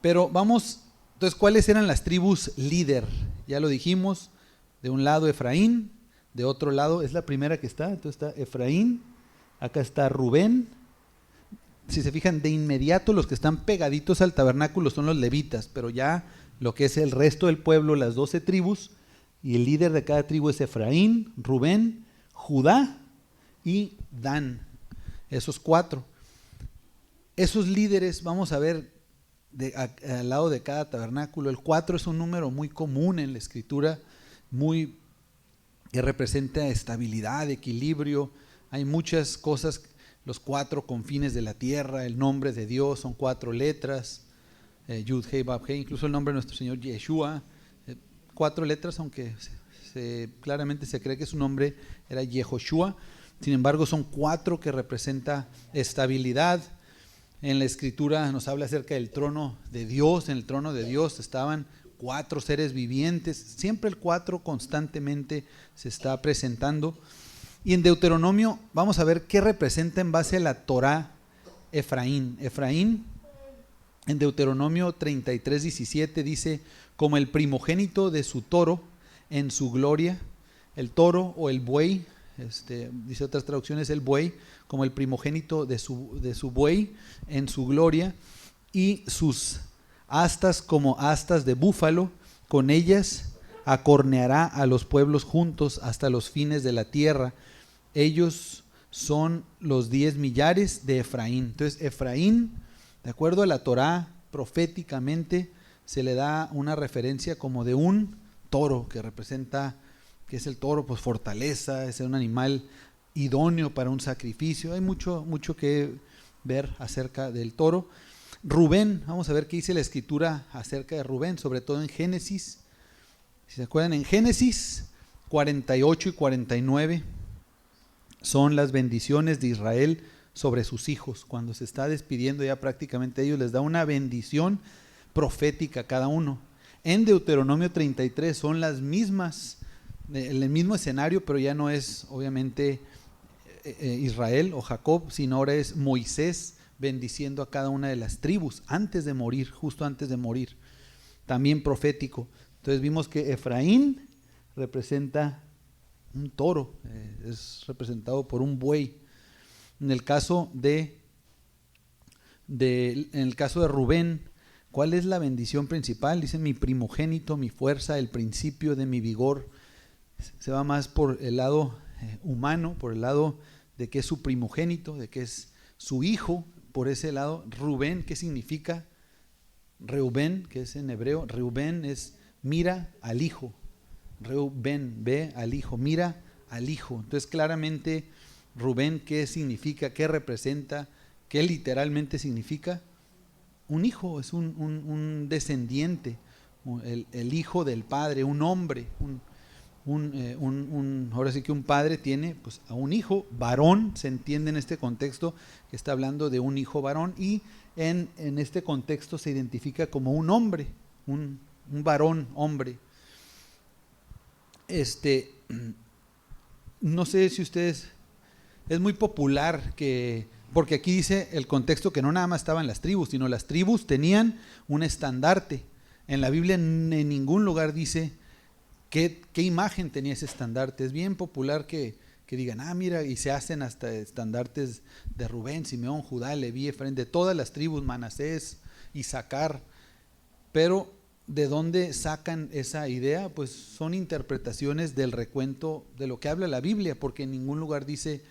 Pero vamos, entonces, ¿cuáles eran las tribus líder? Ya lo dijimos, de un lado Efraín, de otro lado, es la primera que está, entonces está Efraín, acá está Rubén. Si se fijan, de inmediato los que están pegaditos al tabernáculo son los levitas, pero ya lo que es el resto del pueblo, las 12 tribus, y el líder de cada tribu es Efraín, Rubén, Judá y Dan, esos 4. Esos líderes, vamos a ver al lado de cada tabernáculo. El 4 es un número muy común en la escritura, que representa estabilidad, equilibrio. Hay muchas cosas, los 4 confines de la tierra, el nombre de Dios son 4 letras, Yud, Hei, Vav, Hei, incluso el nombre de nuestro Señor Yeshua, 4 letras, aunque claramente se cree que su nombre era Yehoshua. Sin embargo, son 4 que representa estabilidad. En la escritura nos habla acerca del trono de Dios. En el trono de Dios estaban 4 seres vivientes. Siempre el 4 constantemente se está presentando. Y en Deuteronomio vamos a ver qué representa en base a la Torá Efraín. Efraín en Deuteronomio 33:17 dice: como el primogénito de su toro en su gloria. El toro o el buey, dice otras traducciones el buey, como el primogénito de su buey en su gloria, y sus astas como astas de búfalo, con ellas acorneará a los pueblos juntos hasta los fines de la tierra. Ellos son los 10 millares de Efraín. Entonces Efraín, de acuerdo a la Torá, proféticamente se le da una referencia como de un toro, que representa, que es el toro, pues fortaleza, es un animal idóneo para un sacrificio. Hay mucho que ver acerca del toro. Rubén, vamos a ver qué dice la escritura acerca de Rubén, sobre todo en Génesis. Si se acuerdan, en Génesis 48 y 49 son las bendiciones de Israel sobre sus hijos. Cuando se está despidiendo ya prácticamente ellos, les da una bendición profética a cada uno. En Deuteronomio 33 son las mismas, el mismo escenario, pero ya no es obviamente Israel o Jacob, sino ahora es Moisés bendiciendo a cada una de las tribus antes de morir, justo antes de morir, también profético. Entonces vimos que Efraín representa un toro, es representado por un buey. En el caso de Rubén, ¿cuál es la bendición principal? Dice: mi primogénito, mi fuerza, el principio de mi vigor. Se va más por el lado humano, por el lado de que es su primogénito, de que es su hijo. Por ese lado, Rubén, ¿qué significa? Reubén, que es en hebreo, Reubén es mira al hijo. Reubén, ve al hijo, mira al hijo. Entonces claramente Rubén, ¿qué significa? ¿Qué representa? ¿Qué literalmente significa? Un hijo, es un descendiente, el hijo del padre, un hombre, ahora sí que un padre tiene pues a un hijo varón, se entiende en este contexto que está hablando de un hijo varón, y en este contexto se identifica como un hombre, un varón, hombre. No sé si ustedes, es muy popular que, porque aquí dice el contexto que no nada más estaban las tribus, sino las tribus tenían un estandarte. En la Biblia en ningún lugar dice qué imagen tenía ese estandarte. Es bien popular que digan, mira, y se hacen hasta estandartes de Rubén, Simeón, Judá, Leví, Efraín, de todas las tribus, Manasés, Isaacar. Pero ¿de dónde sacan esa idea? Pues son interpretaciones del recuento de lo que habla la Biblia, porque en ningún lugar dice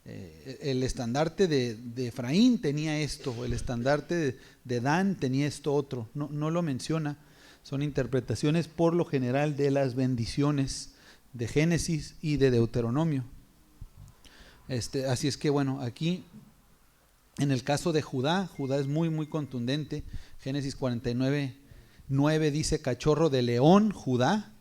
el estandarte de Efraín tenía esto, el estandarte de Dan tenía esto otro. No lo menciona. Son interpretaciones por lo general de las bendiciones de Génesis y de Deuteronomio. Así es que bueno, aquí en el caso de Judá es muy muy contundente. Génesis 49:9 dice: cachorro de león, Judá,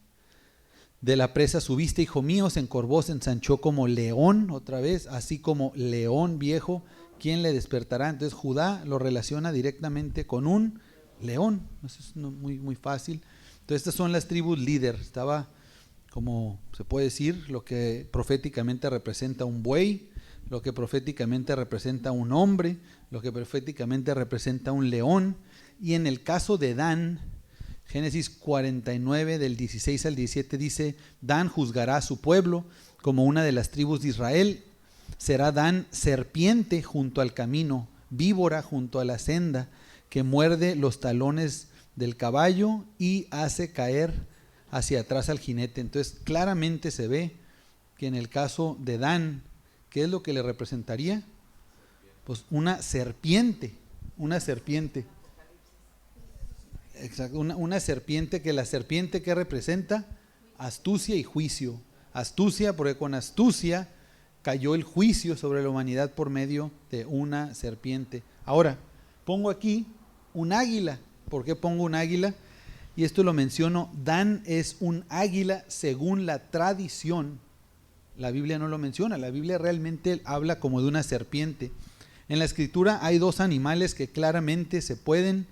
de la presa subiste, hijo mío, se encorvó, se ensanchó como león, otra vez, así como león viejo, ¿quién le despertará? Entonces Judá lo relaciona directamente con un león. Eso es muy, muy fácil. Entonces estas son las tribus líder. Estaba, como se puede decir, lo que proféticamente representa un buey, lo que proféticamente representa un hombre, lo que proféticamente representa un león. Y en el caso de Dan, Génesis 49 del 16 al 17 dice: Dan juzgará a su pueblo como una de las tribus de Israel. Será Dan serpiente junto al camino, víbora junto a la senda, que muerde los talones del caballo y hace caer hacia atrás al jinete. Entonces claramente se ve que en el caso de Dan, ¿qué es lo que le representaría? Pues una serpiente. Exacto, una serpiente, que la serpiente que representa astucia y juicio. Astucia, porque con astucia cayó el juicio sobre la humanidad por medio de una serpiente. Ahora, pongo aquí un águila. ¿Por qué pongo un águila? Y esto lo menciono: Dan es un águila según la tradición. La Biblia no lo menciona, la Biblia realmente habla como de una serpiente. En la escritura hay dos animales que claramente se pueden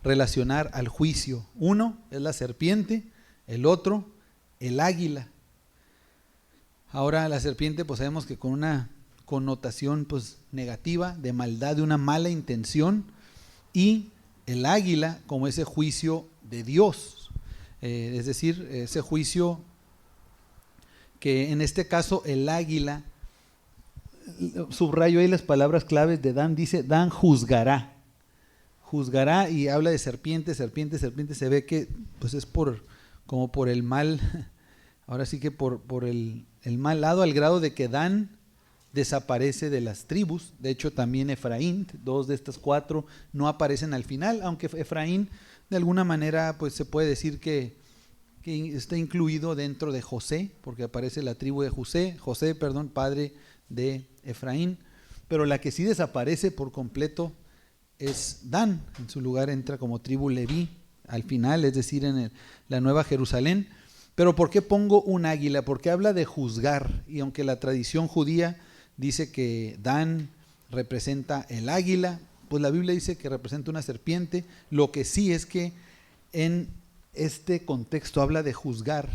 relacionar al juicio. Uno es la serpiente, el otro el águila. Ahora la serpiente pues sabemos que con una connotación pues negativa, de maldad, de una mala intención, y el águila como ese juicio de Dios, es decir, ese juicio que en este caso el águila, subrayo ahí las palabras claves de Dan, dice Dan juzgará, y habla de serpiente, se ve que pues es como por el mal, ahora sí que por el mal lado, al grado de que Dan desaparece de las tribus. De hecho también Efraín, dos de estas cuatro no aparecen al final, aunque Efraín de alguna manera pues se puede decir que está incluido dentro de José, porque aparece la tribu de José, padre de Efraín, pero la que sí desaparece por completo es Dan. En su lugar entra como tribu Leví al final, es decir, en la Nueva Jerusalén. Pero ¿por qué pongo un águila? Porque habla de juzgar, y aunque la tradición judía dice que Dan representa el águila. Pues la Biblia dice que representa una serpiente. Lo que sí es que en este contexto habla de juzgar,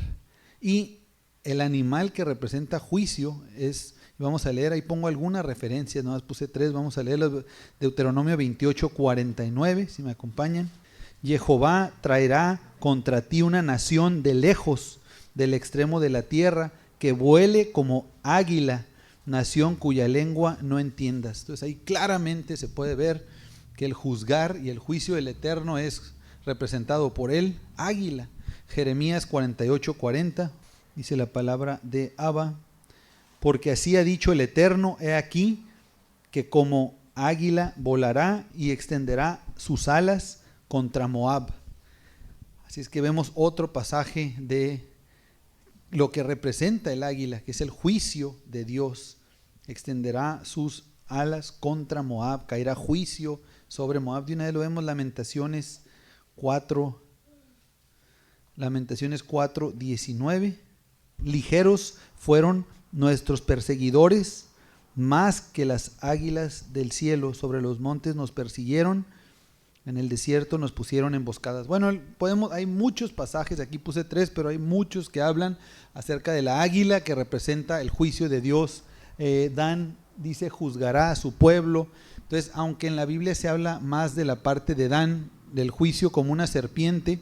y el animal que representa juicio es, vamos a leer, ahí pongo algunas referencias, nomás puse 3, vamos a leer Deuteronomio 28:49, si me acompañan. Jehová traerá contra ti una nación de lejos, del extremo de la tierra, que vuele como águila, nación cuya lengua no entiendas. Entonces ahí claramente se puede ver que el juzgar y el juicio del Eterno es representado por el águila. Jeremías 48:40 dice la palabra de Abba: porque así ha dicho el Eterno, he aquí que como águila volará y extenderá sus alas contra Moab. Así es que vemos otro pasaje de lo que representa el águila, que es el juicio de Dios. Extenderá sus alas contra Moab, caerá juicio sobre Moab. De una vez lo vemos, Lamentaciones 4:19. Ligeros fueron nuestros perseguidores, más que las águilas del cielo. Sobre los montes nos persiguieron, en el desierto nos pusieron emboscadas. Bueno, hay muchos pasajes, aquí puse 3, pero hay muchos que hablan acerca de la águila que representa el juicio de Dios. Dan dice juzgará a su pueblo. Entonces, aunque en la Biblia se habla más de la parte de Dan, del juicio como una serpiente,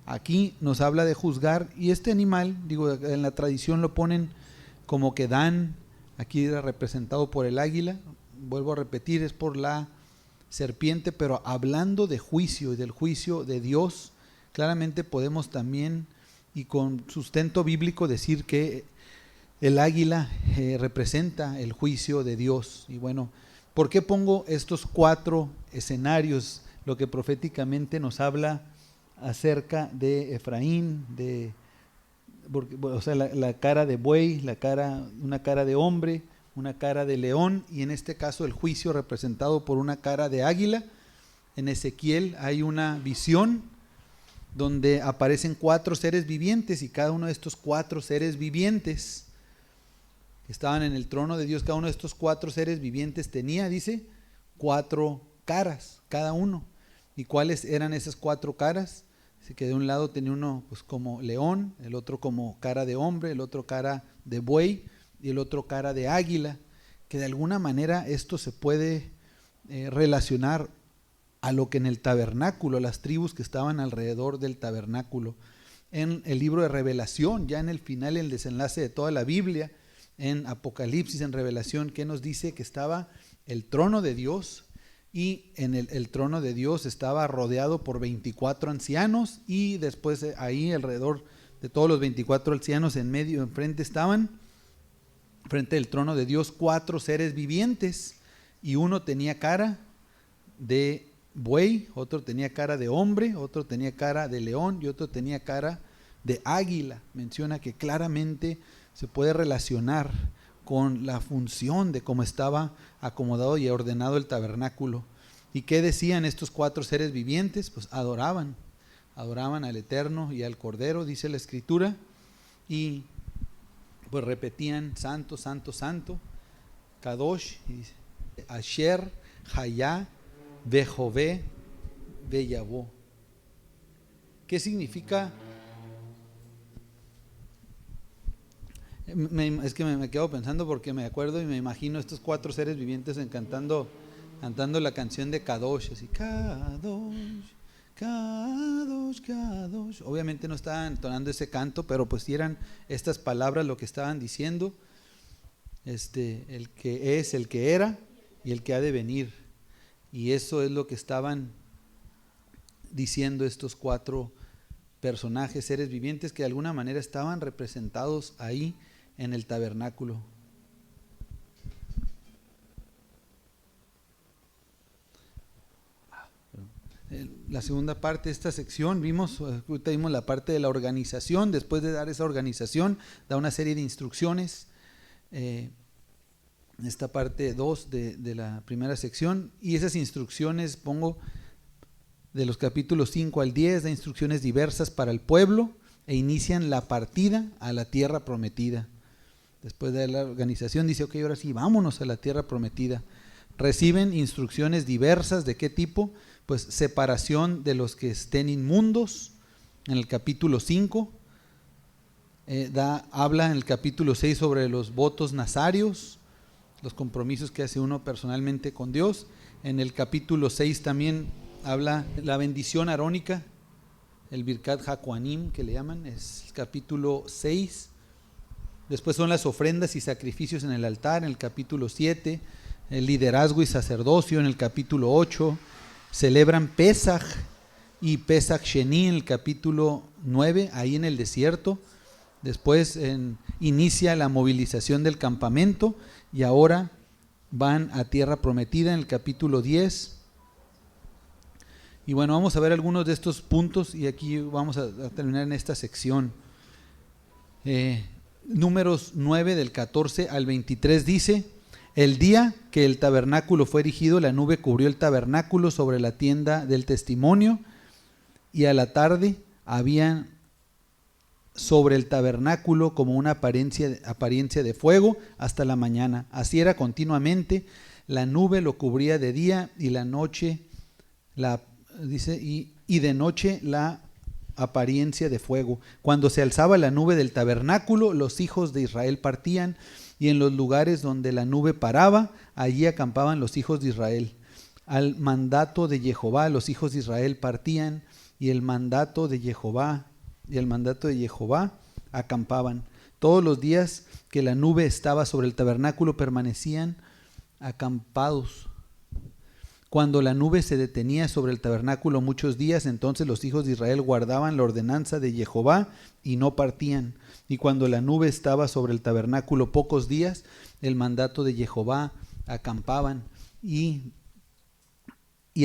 aquí nos habla de juzgar. Y este animal, digo, en la tradición lo ponen como que Dan, aquí era representado por el águila. Vuelvo a repetir, es por la serpiente, pero hablando de juicio y del juicio de Dios, claramente podemos también, y con sustento bíblico, decir que el águila representa el juicio de Dios. Y bueno, ¿por qué pongo estos 4 escenarios? Lo que proféticamente nos habla acerca de Efraín, o sea, la cara de buey, una cara de hombre, una cara de león, y en este caso el juicio representado por una cara de águila. En Ezequiel hay una visión donde aparecen 4 seres vivientes, y cada uno de estos 4 seres vivientes que estaban en el trono de Dios, cada uno de estos 4 seres vivientes tenía, dice, 4 caras cada uno. ¿Y cuáles eran esas 4 caras? Así que de un lado tenía uno pues como león, el otro como cara de hombre, el otro cara de buey y el otro cara de águila, que de alguna manera esto se puede relacionar a lo que en el tabernáculo, las tribus que estaban alrededor del tabernáculo. En el libro de Revelación, ya en el final, el desenlace de toda la Biblia, en Apocalipsis, en Revelación, que nos dice que estaba el trono de Dios, y en el trono de Dios estaba rodeado por 24 ancianos, y después ahí alrededor de todos los 24 ancianos en medio, enfrente estaban, frente del trono de Dios, 4 seres vivientes, y uno tenía cara de buey, otro tenía cara de hombre, otro tenía cara de león y otro tenía cara de águila. Menciona que claramente se puede relacionar con la función de cómo estaba acomodado y ordenado el tabernáculo. ¿Y qué decían estos 4 seres vivientes? Pues adoraban al Eterno y al Cordero, dice la Escritura, y pues repetían: santo, santo, santo, Kadosh, Asher, Hayá, Bejové, Beyabó. ¿Qué significa? Es que me quedo pensando porque me acuerdo y me imagino estos 4 seres vivientes cantando la canción de Kadosh, así, Kadosh, Kadosh, Kadosh. Obviamente no estaban entonando ese canto, pero pues eran estas palabras lo que estaban diciendo, el que es, el que era y el que ha de venir. Y eso es lo que estaban diciendo estos 4 personajes, seres vivientes, que de alguna manera estaban representados ahí en el tabernáculo. La segunda parte de esta sección vimos la parte de la organización. Después de dar esa organización, da una serie de instrucciones. Esta parte 2 de la primera sección, y esas instrucciones pongo de los capítulos 5 al 10, da instrucciones diversas para el pueblo e inician la partida a la tierra prometida. Después de la organización dice: ok, ahora sí, vámonos a la tierra prometida. reciben instrucciones diversas. ¿De qué tipo? Pues separación de los que estén inmundos, en el capítulo 5. Habla en el capítulo 6 sobre los votos nazarios, los compromisos que hace uno personalmente con Dios. En el capítulo 6 también habla la bendición arónica, el Birkat HaKohanim que le llaman, es el capítulo 6. Después son las ofrendas y sacrificios en el altar, en el capítulo 7, el liderazgo y sacerdocio en el capítulo 8, celebran Pesaj y Pesaj Sheni en el capítulo 9, ahí en el desierto. Después inicia la movilización del campamento y ahora van a tierra prometida en el capítulo 10. Y bueno, vamos a ver algunos de estos puntos y aquí vamos a terminar en esta sección. Números 9 del 14 al 23 dice: el día que el tabernáculo fue erigido, la nube cubrió el tabernáculo sobre la tienda del testimonio, y a la tarde había sobre el tabernáculo como una apariencia de fuego hasta la mañana. Así era continuamente, la nube lo cubría de día y la noche y de noche la apariencia de fuego. Cuando se alzaba la nube del tabernáculo, los hijos de Israel partían, y en los lugares donde la nube paraba, allí acampaban los hijos de Israel. Al mandato de Jehová, los hijos de Israel partían, y el mandato de Jehová acampaban. Todos los días que la nube estaba sobre el tabernáculo permanecían acampados. Cuando la nube se detenía sobre el tabernáculo muchos días, entonces los hijos de Israel guardaban la ordenanza de Jehová y no partían. Y cuando la nube estaba sobre el tabernáculo pocos días, el mandato de Jehová acampaban y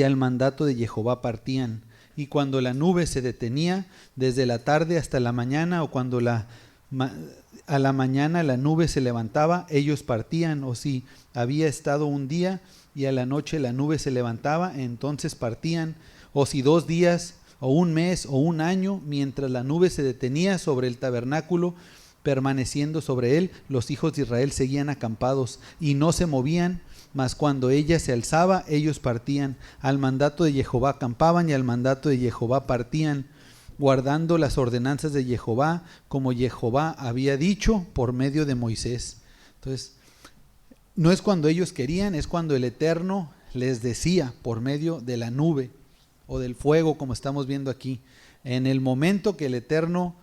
al mandato de Jehová partían. Y cuando la nube se detenía desde la tarde hasta la mañana, o cuando a la mañana la nube se levantaba, ellos partían. O si había estado un día y a la noche la nube se levantaba, entonces partían. O si 2 días o un mes o un año, mientras la nube se detenía sobre el tabernáculo, permaneciendo sobre él, los hijos de Israel seguían acampados y no se movían. Mas cuando ella se alzaba, ellos partían. Al mandato de Jehová acampaban y al mandato de Jehová partían, guardando las ordenanzas de Jehová, como Jehová había dicho por medio de Moisés. Entonces, no es cuando ellos querían, es cuando el Eterno les decía por medio de la nube o del fuego, como estamos viendo aquí. En el momento que el Eterno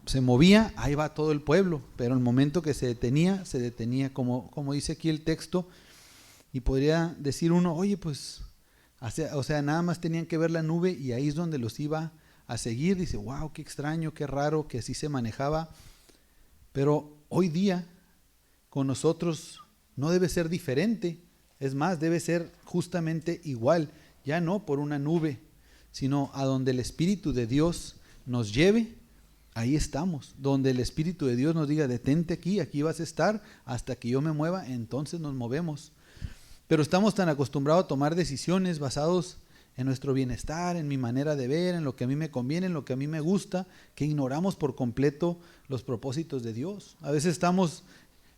se movía, ahí va todo el pueblo, pero en el momento que se detenía, como dice aquí el texto. Y podría decir uno, oye, pues, o sea, nada más tenían que ver la nube y ahí es donde los iba a seguir. Dice, wow, qué extraño, qué raro que así se manejaba. Pero hoy día, con nosotros, no debe ser diferente. Es más, debe ser justamente igual. Ya no por una nube, sino a donde el Espíritu de Dios nos lleve, ahí estamos. Donde el Espíritu de Dios nos diga, detente aquí vas a estar hasta que yo me mueva, entonces nos movemos. Pero estamos tan acostumbrados a tomar decisiones basados en nuestro bienestar, en mi manera de ver, en lo que a mí me conviene, en lo que a mí me gusta, que ignoramos por completo los propósitos de Dios. A veces estamos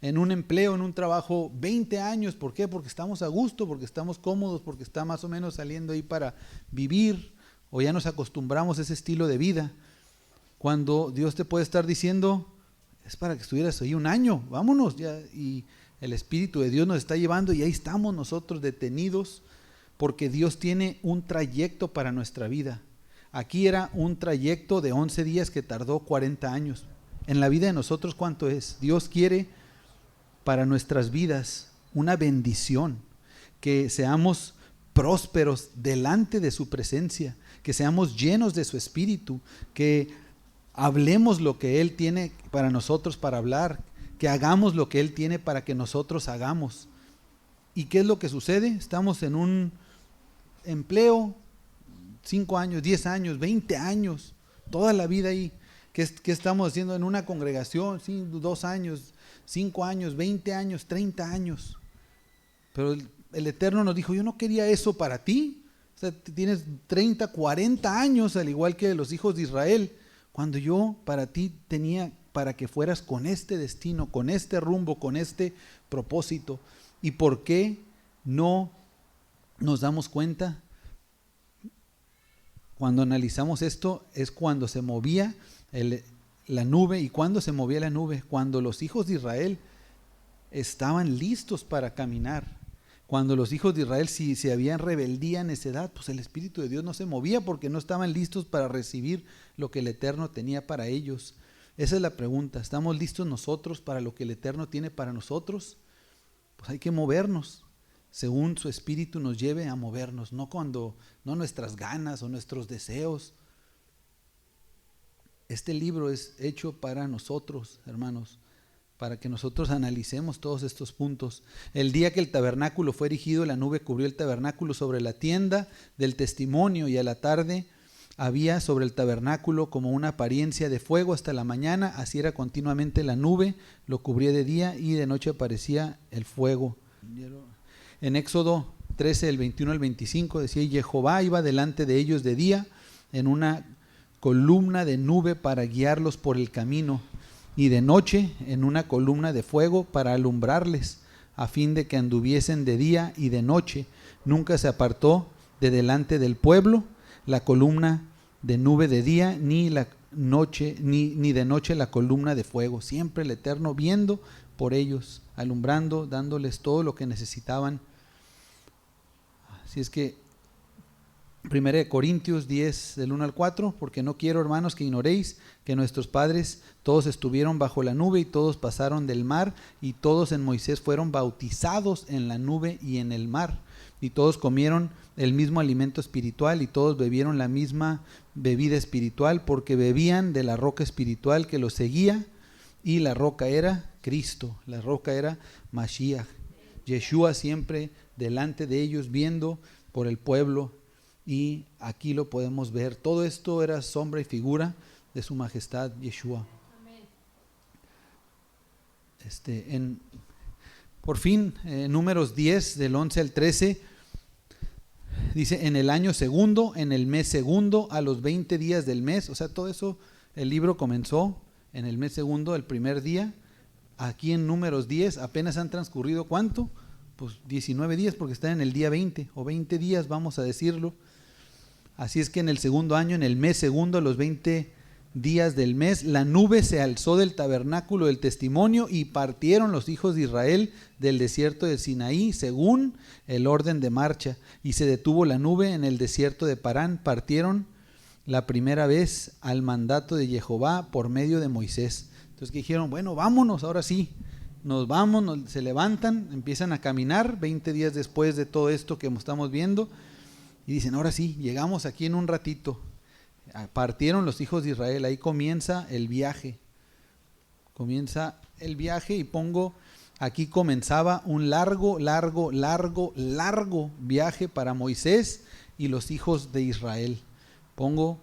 en un empleo, en un trabajo 20 años, ¿por qué? Porque estamos a gusto, porque estamos cómodos, porque está más o menos saliendo ahí para vivir, o ya nos acostumbramos a ese estilo de vida. Cuando Dios te puede estar diciendo, es para que estuvieras ahí un año, vámonos ya, y el Espíritu de Dios nos está llevando y ahí estamos nosotros detenidos porque Dios tiene un trayecto para nuestra vida. Aquí era un trayecto de 11 días que tardó 40 años. En la vida de nosotros, ¿cuánto es? Dios quiere para nuestras vidas una bendición, que seamos prósperos delante de su presencia, que seamos llenos de su Espíritu, que hablemos lo que Él tiene para nosotros para hablar, que hagamos lo que Él tiene para que nosotros hagamos. ¿Y qué es lo que sucede? Estamos en un empleo, 5 años, 10 años, 20 años, toda la vida ahí. ¿Qué estamos haciendo en una congregación? Sí, 2 años, 5 años, 20 años, 30 años. Pero el Eterno nos dijo, yo no quería eso para ti. O sea, tienes 30, 40 años, al igual que los hijos de Israel, cuando yo para ti tenía para que fueras con este destino, con este rumbo, con este propósito. ¿Y por qué no nos damos cuenta. Cuando analizamos esto es cuando se movía la nube. ¿Y cuándo se movía la nube? Cuando los hijos de Israel estaban listos para caminar. Cuando los hijos de Israel, si habían rebeldía, necedad, pues el Espíritu de Dios no se movía porque no estaban listos para recibir lo que el Eterno tenía para ellos. Esa es la pregunta. ¿Estamos listos nosotros para lo que el Eterno tiene para nosotros? Pues hay que movernos según su Espíritu nos lleve a movernos, no nuestras ganas o nuestros deseos. Este libro es hecho para nosotros, hermanos, para que nosotros analicemos todos estos puntos. El día que el tabernáculo fue erigido, la nube cubrió el tabernáculo sobre la tienda del testimonio, y a la tarde había sobre el tabernáculo como una apariencia de fuego hasta la mañana. Así era continuamente la nube, lo cubría de día y de noche aparecía el fuego. En Éxodo 13, el 21 al 25 decía: y Jehová iba delante de ellos de día en una columna de nube para guiarlos por el camino, y de noche en una columna de fuego para alumbrarles, a fin de que anduviesen de día y de noche. Nunca se apartó de delante del pueblo la columna de nube de día, ni la noche, ni de noche la columna de fuego. Siempre el Eterno viendo por ellos, alumbrando, dándoles todo lo que necesitaban. Así es que 1 Corintios 10, del 1 al 4, porque no quiero, hermanos, que ignoréis que nuestros padres todos estuvieron bajo la nube y todos pasaron del mar, y todos en Moisés fueron bautizados en la nube y en el mar, y todos comieron el mismo alimento espiritual y todos bebieron la misma bebida espiritual, porque bebían de la roca espiritual que los seguía, y la roca era Cristo, la roca era Mashiach, Yeshua, siempre delante de ellos viendo por el pueblo. Y aquí lo podemos ver. Todo esto era sombra y figura de su majestad Yeshua. Por fin, Números 10, del 11 al 13, dice: en el año segundo, en el mes segundo, a los 20 días del mes. O sea, todo eso, el libro comenzó en el mes segundo, el primer día. Aquí en Números 10 apenas han transcurrido, ¿cuánto? Pues 19 días, porque está en el día 20, o 20 días, vamos a decirlo. Así es que en el segundo año, en el mes segundo, a los 20 días del mes, la nube se alzó del tabernáculo del testimonio, y partieron los hijos de Israel del desierto de Sinaí según el orden de marcha, y se detuvo la nube en el desierto de Parán. Partieron la primera vez al mandato de Jehová por medio de Moisés. Entonces que dijeron: bueno, vámonos, ahora sí, nos vamos, se levantan, empiezan a caminar 20 días después de todo esto que estamos viendo. Y dicen: ahora sí, llegamos aquí en un ratito. Partieron los hijos de Israel. Ahí comienza el viaje. Y aquí comenzaba un largo viaje para Moisés y los hijos de Israel. Pongo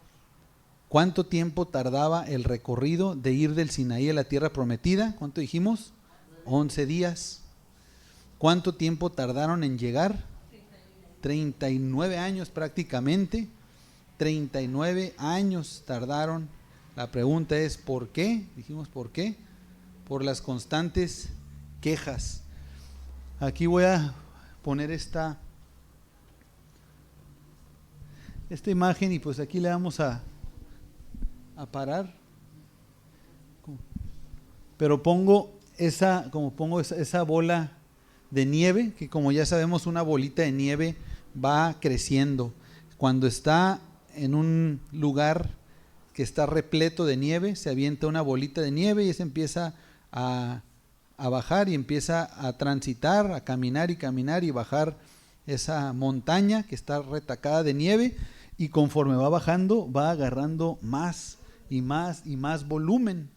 cuánto tiempo tardaba el recorrido de ir del Sinaí a la tierra prometida. ¿Cuánto dijimos? 11 días. ¿Cuánto tiempo tardaron en llegar? 39 años prácticamente. 39 años tardaron. La pregunta es: ¿por qué? Dijimos, ¿por qué? Por las constantes quejas. Aquí voy a poner esta imagen, y pues aquí le vamos a parar. Pero pongo esa bola de nieve, que como ya sabemos, una bolita de nieve va creciendo. Cuando está en un lugar que está repleto de nieve, se avienta una bolita de nieve y se empieza a bajar, y empieza a transitar, a caminar y bajar esa montaña que está retacada de nieve, y conforme va bajando va agarrando más y más volumen.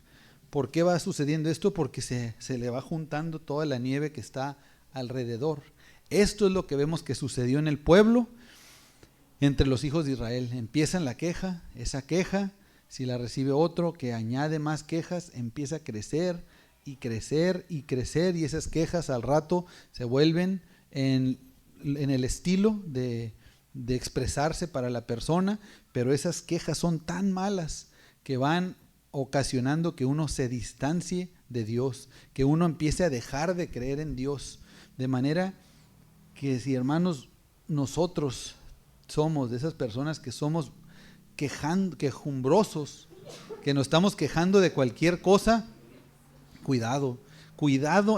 ¿Por qué va sucediendo esto? Porque se le va juntando toda la nieve que está alrededor. Esto es lo que vemos que sucedió en el pueblo, entre los hijos de Israel. Empiezan la queja, esa queja, si la recibe otro que añade más quejas, empieza a crecer, y esas quejas al rato se vuelven en el estilo de expresarse para la persona, pero esas quejas son tan malas que van ocasionando que uno se distancie de Dios, que uno empiece a dejar de creer en Dios, de manera que si, hermanos, nosotros somos de esas personas que somos quejumbrosos, que nos estamos quejando de cualquier cosa, cuidado,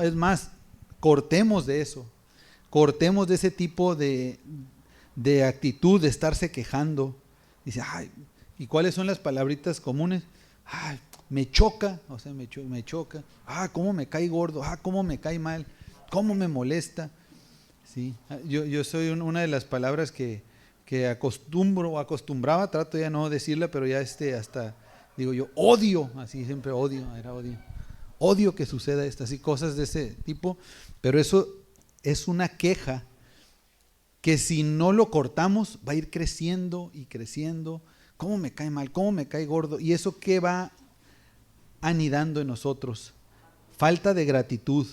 es más, cortemos de eso, cortemos de ese tipo de actitud de estarse quejando. Dice, ay, ¿y cuáles son las palabritas comunes? Ay, me choca, o sea, me choca, cómo me cae gordo, cómo me cae mal, cómo me molesta. Sí, yo soy una de las palabras que acostumbraba, trato ya no decirla, pero ya hasta digo yo, odio, así siempre odio que suceda esto, así cosas de ese tipo, pero eso es una queja que si no lo cortamos va a ir creciendo y creciendo. ¿Cómo me cae mal? ¿Cómo me cae gordo? ¿Y eso qué va anidando en nosotros? Falta de gratitud,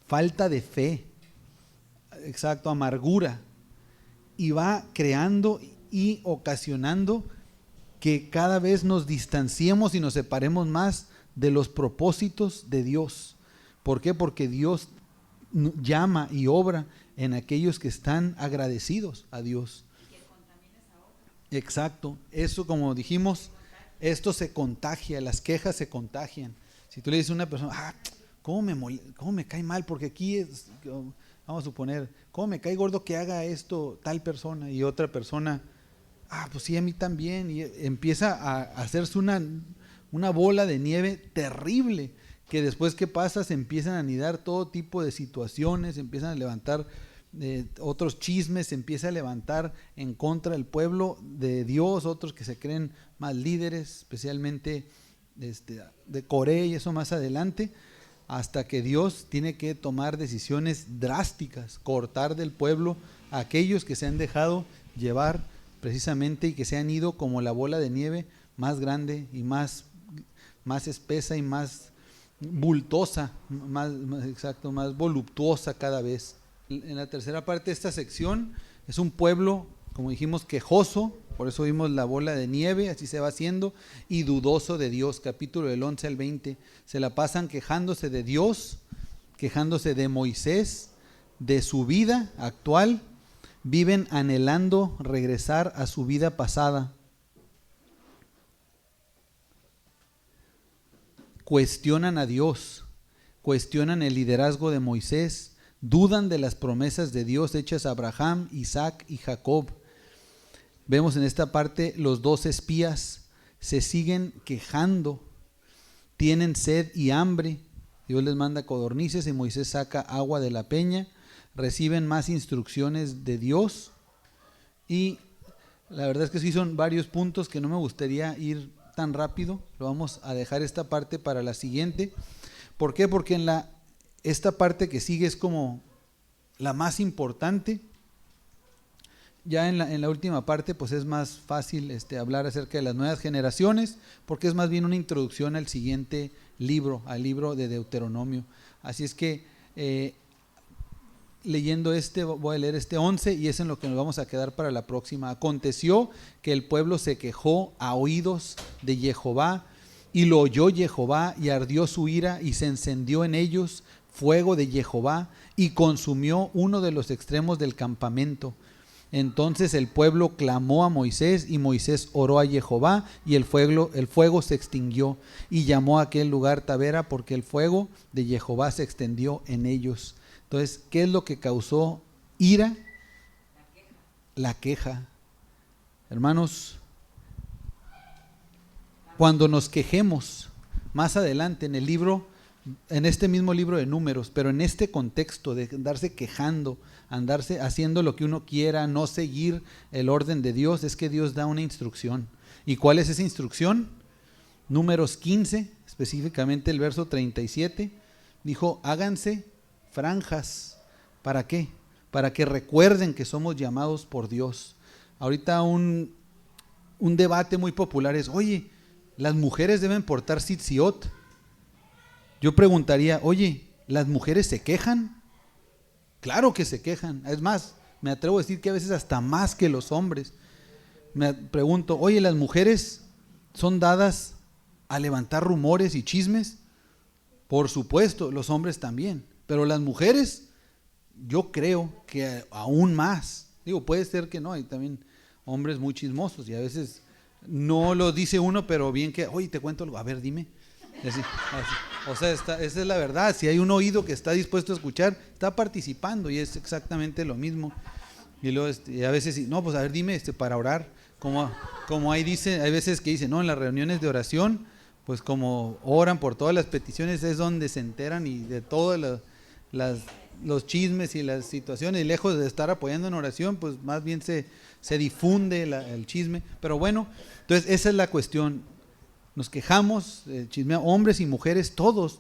falta de fe, exacto, amargura, y va creando y ocasionando que cada vez nos distanciemos y nos separemos más de los propósitos de Dios. ¿Por qué? Porque Dios llama y obra en aquellos que están agradecidos a Dios. Exacto, eso, como dijimos, esto se contagia, las quejas se contagian. Si tú le dices a una persona, ¿cómo me cae mal? Porque aquí vamos a suponer, ¿cómo me cae gordo que haga esto tal persona? Y otra persona, pues sí, a mí también. Y empieza a hacerse una bola de nieve terrible, que después que pasa se empiezan a anidar todo tipo de situaciones, se empiezan a levantar otros chismes, se empieza a levantar en contra del pueblo de Dios, otros que se creen más líderes, especialmente de Corea y eso más adelante, hasta que Dios tiene que tomar decisiones drásticas, cortar del pueblo a aquellos que se han dejado llevar precisamente y que se han ido como la bola de nieve más grande y más espesa y más bultosa, más voluptuosa cada vez. En la tercera parte de esta sección es un pueblo, como dijimos, quejoso, por eso vimos la bola de nieve, así se va haciendo, y dudoso de Dios, capítulo del 11 al 20, se la pasan quejándose de Dios, quejándose de Moisés, de su vida actual, viven anhelando regresar a su vida pasada. Cuestionan a Dios, cuestionan el liderazgo de Moisés, dudan de las promesas de Dios hechas a Abraham, Isaac y Jacob. Vemos en esta parte los dos espías se siguen quejando, tienen sed y hambre. Dios les manda codornices y Moisés saca agua de la peña, reciben más instrucciones de Dios, y la verdad es que sí son varios puntos que no me gustaría ir tan rápido, lo vamos a dejar esta parte para la siguiente. ¿Por qué? Porque esta parte que sigue es como la más importante. Ya en la última parte pues es más fácil hablar acerca de las nuevas generaciones, porque es más bien una introducción al siguiente libro, al libro de Deuteronomio. Así es que leyendo voy a leer 11 y es en lo que nos vamos a quedar para la próxima. Aconteció que el pueblo se quejó a oídos de Jehová, y lo oyó Jehová, y ardió su ira, y se encendió en ellos fuego de Jehová, y consumió uno de los extremos del campamento. Entonces el pueblo clamó a Moisés, y Moisés oró a Jehová, y el fuego se extinguió, y llamó a aquel lugar Tabera, porque el fuego de Jehová se extendió en ellos. Entonces, ¿qué es lo que causó ira? La queja. Hermanos, cuando nos quejemos, más adelante en este mismo libro de Números, pero en este contexto de andarse quejando, andarse haciendo lo que uno quiera, no seguir el orden de Dios, es que Dios da una instrucción. ¿Y cuál es esa instrucción? Números 15, específicamente el verso 37, dijo, háganse franjas. ¿Para qué? Para que recuerden que somos llamados por Dios. Ahorita un debate muy popular es, oye, ¿las mujeres deben portar tzitziot? Yo preguntaría, oye, ¿las mujeres se quejan? Claro que se quejan. Es más, me atrevo a decir que a veces hasta más que los hombres. Me pregunto, oye, ¿las mujeres son dadas a levantar rumores y chismes? Por supuesto, los hombres también. Pero las mujeres, yo creo que aún más. Digo, puede ser que no, hay también hombres muy chismosos y a veces no lo dice uno, pero bien que, oye, te cuento algo, a ver, dime. Así. O sea, esa es la verdad. Si hay un oído que está dispuesto a escuchar, está participando y es exactamente lo mismo. Y luego y a veces, no, pues a ver, dime para orar. Como ahí dice, hay veces que dice, no, en las reuniones de oración, pues como oran por todas las peticiones, es donde se enteran y de todos los chismes y las situaciones. Y lejos de estar apoyando en oración, pues más bien se difunde el chisme. Pero bueno, entonces esa es la cuestión. Nos quejamos, chismeamos, hombres y mujeres, todos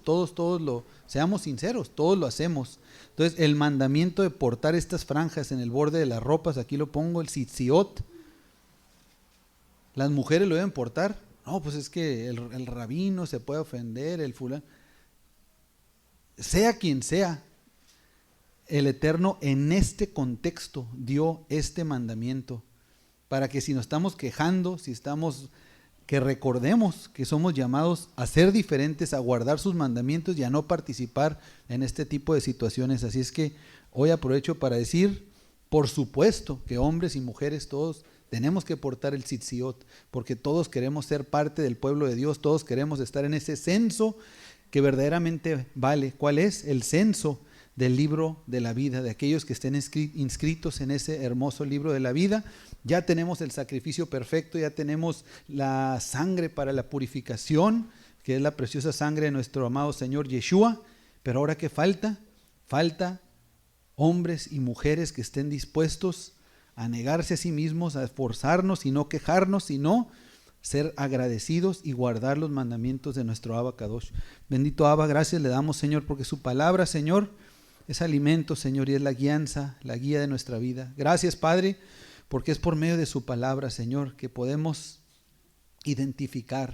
seamos sinceros, todos lo hacemos. Entonces el mandamiento de portar estas franjas en el borde de las ropas, aquí lo pongo, el tzitziot, las mujeres lo deben portar. No, pues es que el rabino se puede ofender, el fulano, sea quien sea, el Eterno en este contexto dio este mandamiento, para que si nos estamos quejando, que recordemos que somos llamados a ser diferentes, a guardar sus mandamientos y a no participar en este tipo de situaciones. Así es que hoy aprovecho para decir, por supuesto que hombres y mujeres todos tenemos que portar el tzitziot, porque todos queremos ser parte del pueblo de Dios, todos queremos estar en ese censo que verdaderamente vale. ¿Cuál es? El censo del libro de la vida, de aquellos que estén inscritos en ese hermoso libro de la vida. Ya tenemos el sacrificio perfecto, ya tenemos la sangre para la purificación, que es la preciosa sangre de nuestro amado Señor Yeshua. Pero ahora, ¿qué falta? Falta hombres y mujeres que estén dispuestos a negarse a sí mismos, a esforzarnos y no quejarnos, sino ser agradecidos y guardar los mandamientos de nuestro Abba Kadosh. Bendito Abba, gracias le damos, Señor, porque su palabra, Señor, es alimento, Señor, y es la guianza, la guía de nuestra vida. Gracias, Padre, porque es por medio de su palabra, Señor, que podemos identificar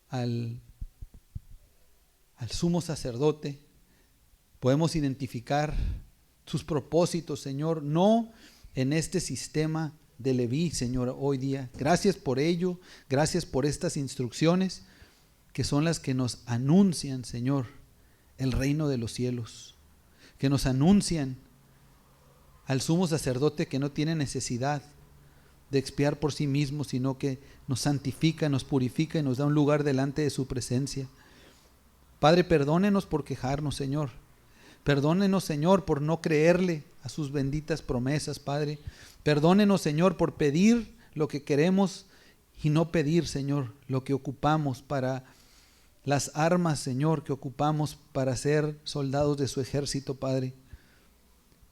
al sumo sacerdote, podemos identificar sus propósitos, Señor, no en este sistema de Leví, Señor, hoy día. Gracias por ello, gracias por estas instrucciones que son las que nos anuncian, Señor, el reino de los cielos, que nos anuncian al sumo sacerdote que no tiene necesidad de expiar por sí mismo, sino que nos santifica, nos purifica y nos da un lugar delante de su presencia. Padre, perdónenos por quejarnos, Señor. Perdónenos, Señor, por no creerle a sus benditas promesas, Padre. Perdónenos, Señor, por pedir lo que queremos y no pedir, Señor, lo que ocupamos para las armas, Señor, que ocupamos para ser soldados de su ejército, Padre.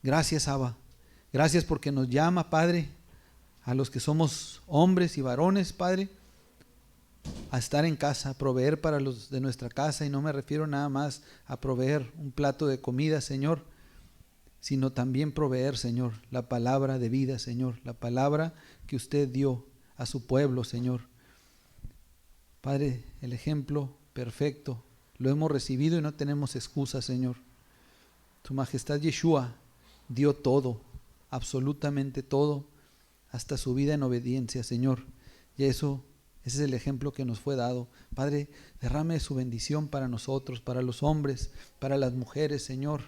Gracias, Abba. Gracias porque nos llama, Padre, a los que somos hombres y varones, Padre, a estar en casa, a proveer para los de nuestra casa, y no me refiero nada más a proveer un plato de comida, Señor, sino también proveer, Señor, la palabra de vida, Señor, la palabra que usted dio a su pueblo, Señor. Padre, el ejemplo perfecto lo hemos recibido y no tenemos excusa, Señor. Su Majestad Yeshua dio todo, absolutamente todo, hasta su vida en obediencia, Señor, y ese es el ejemplo que nos fue dado. Padre, derrame su bendición para nosotros, para los hombres, para las mujeres, Señor,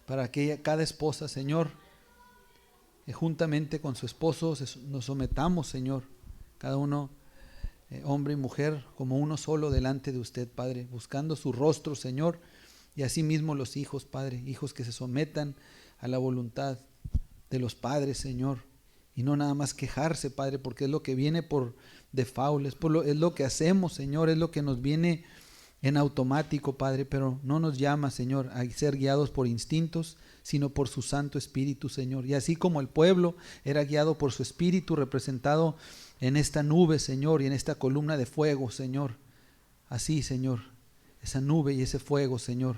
para que cada esposa, Señor, juntamente con su esposo nos sometamos, Señor, cada uno, hombre y mujer, como uno solo delante de usted, Padre, buscando su rostro, Señor, y asimismo los hijos, Padre, hijos que se sometan a la voluntad de los padres, Señor, y no nada más quejarse, Padre, porque es lo que viene por default, es lo que hacemos, Señor, es lo que nos viene en automático, Padre, pero no nos llama, Señor, a ser guiados por instintos, sino por su Santo Espíritu, Señor. Y así como el pueblo era guiado por su Espíritu, representado en esta nube, Señor, y en esta columna de fuego, Señor, así, Señor, esa nube y ese fuego, Señor,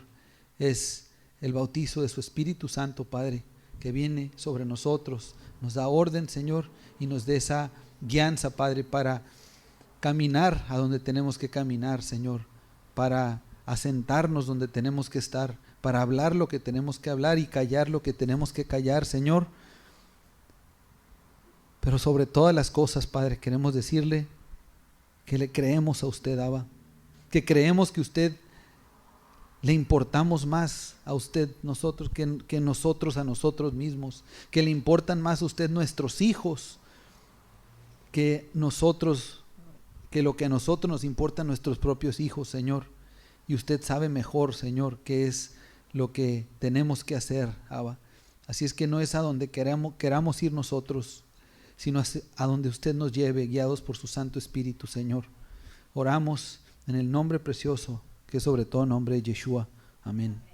es el bautizo de su Espíritu Santo, Padre, que viene sobre nosotros, nos da orden, Señor, y nos da esa guianza, Padre, para caminar a donde tenemos que caminar, Señor, para asentarnos donde tenemos que estar, para hablar lo que tenemos que hablar y callar lo que tenemos que callar, Señor. Pero sobre todas las cosas, Padre, queremos decirle que le creemos a usted, Abba, que creemos que usted le importamos más a usted nosotros que nosotros a nosotros mismos, que le importan más a usted nuestros hijos que nosotros, que lo que a nosotros nos importa nuestros propios hijos, Señor. Y usted sabe mejor, Señor, qué es lo que tenemos que hacer, Abba. Así es que no es a donde queramos ir nosotros, sino a donde usted nos lleve, guiados por su Santo Espíritu, Señor. Oramos en el nombre precioso, que es sobre todo nombre de Yeshua. Amén.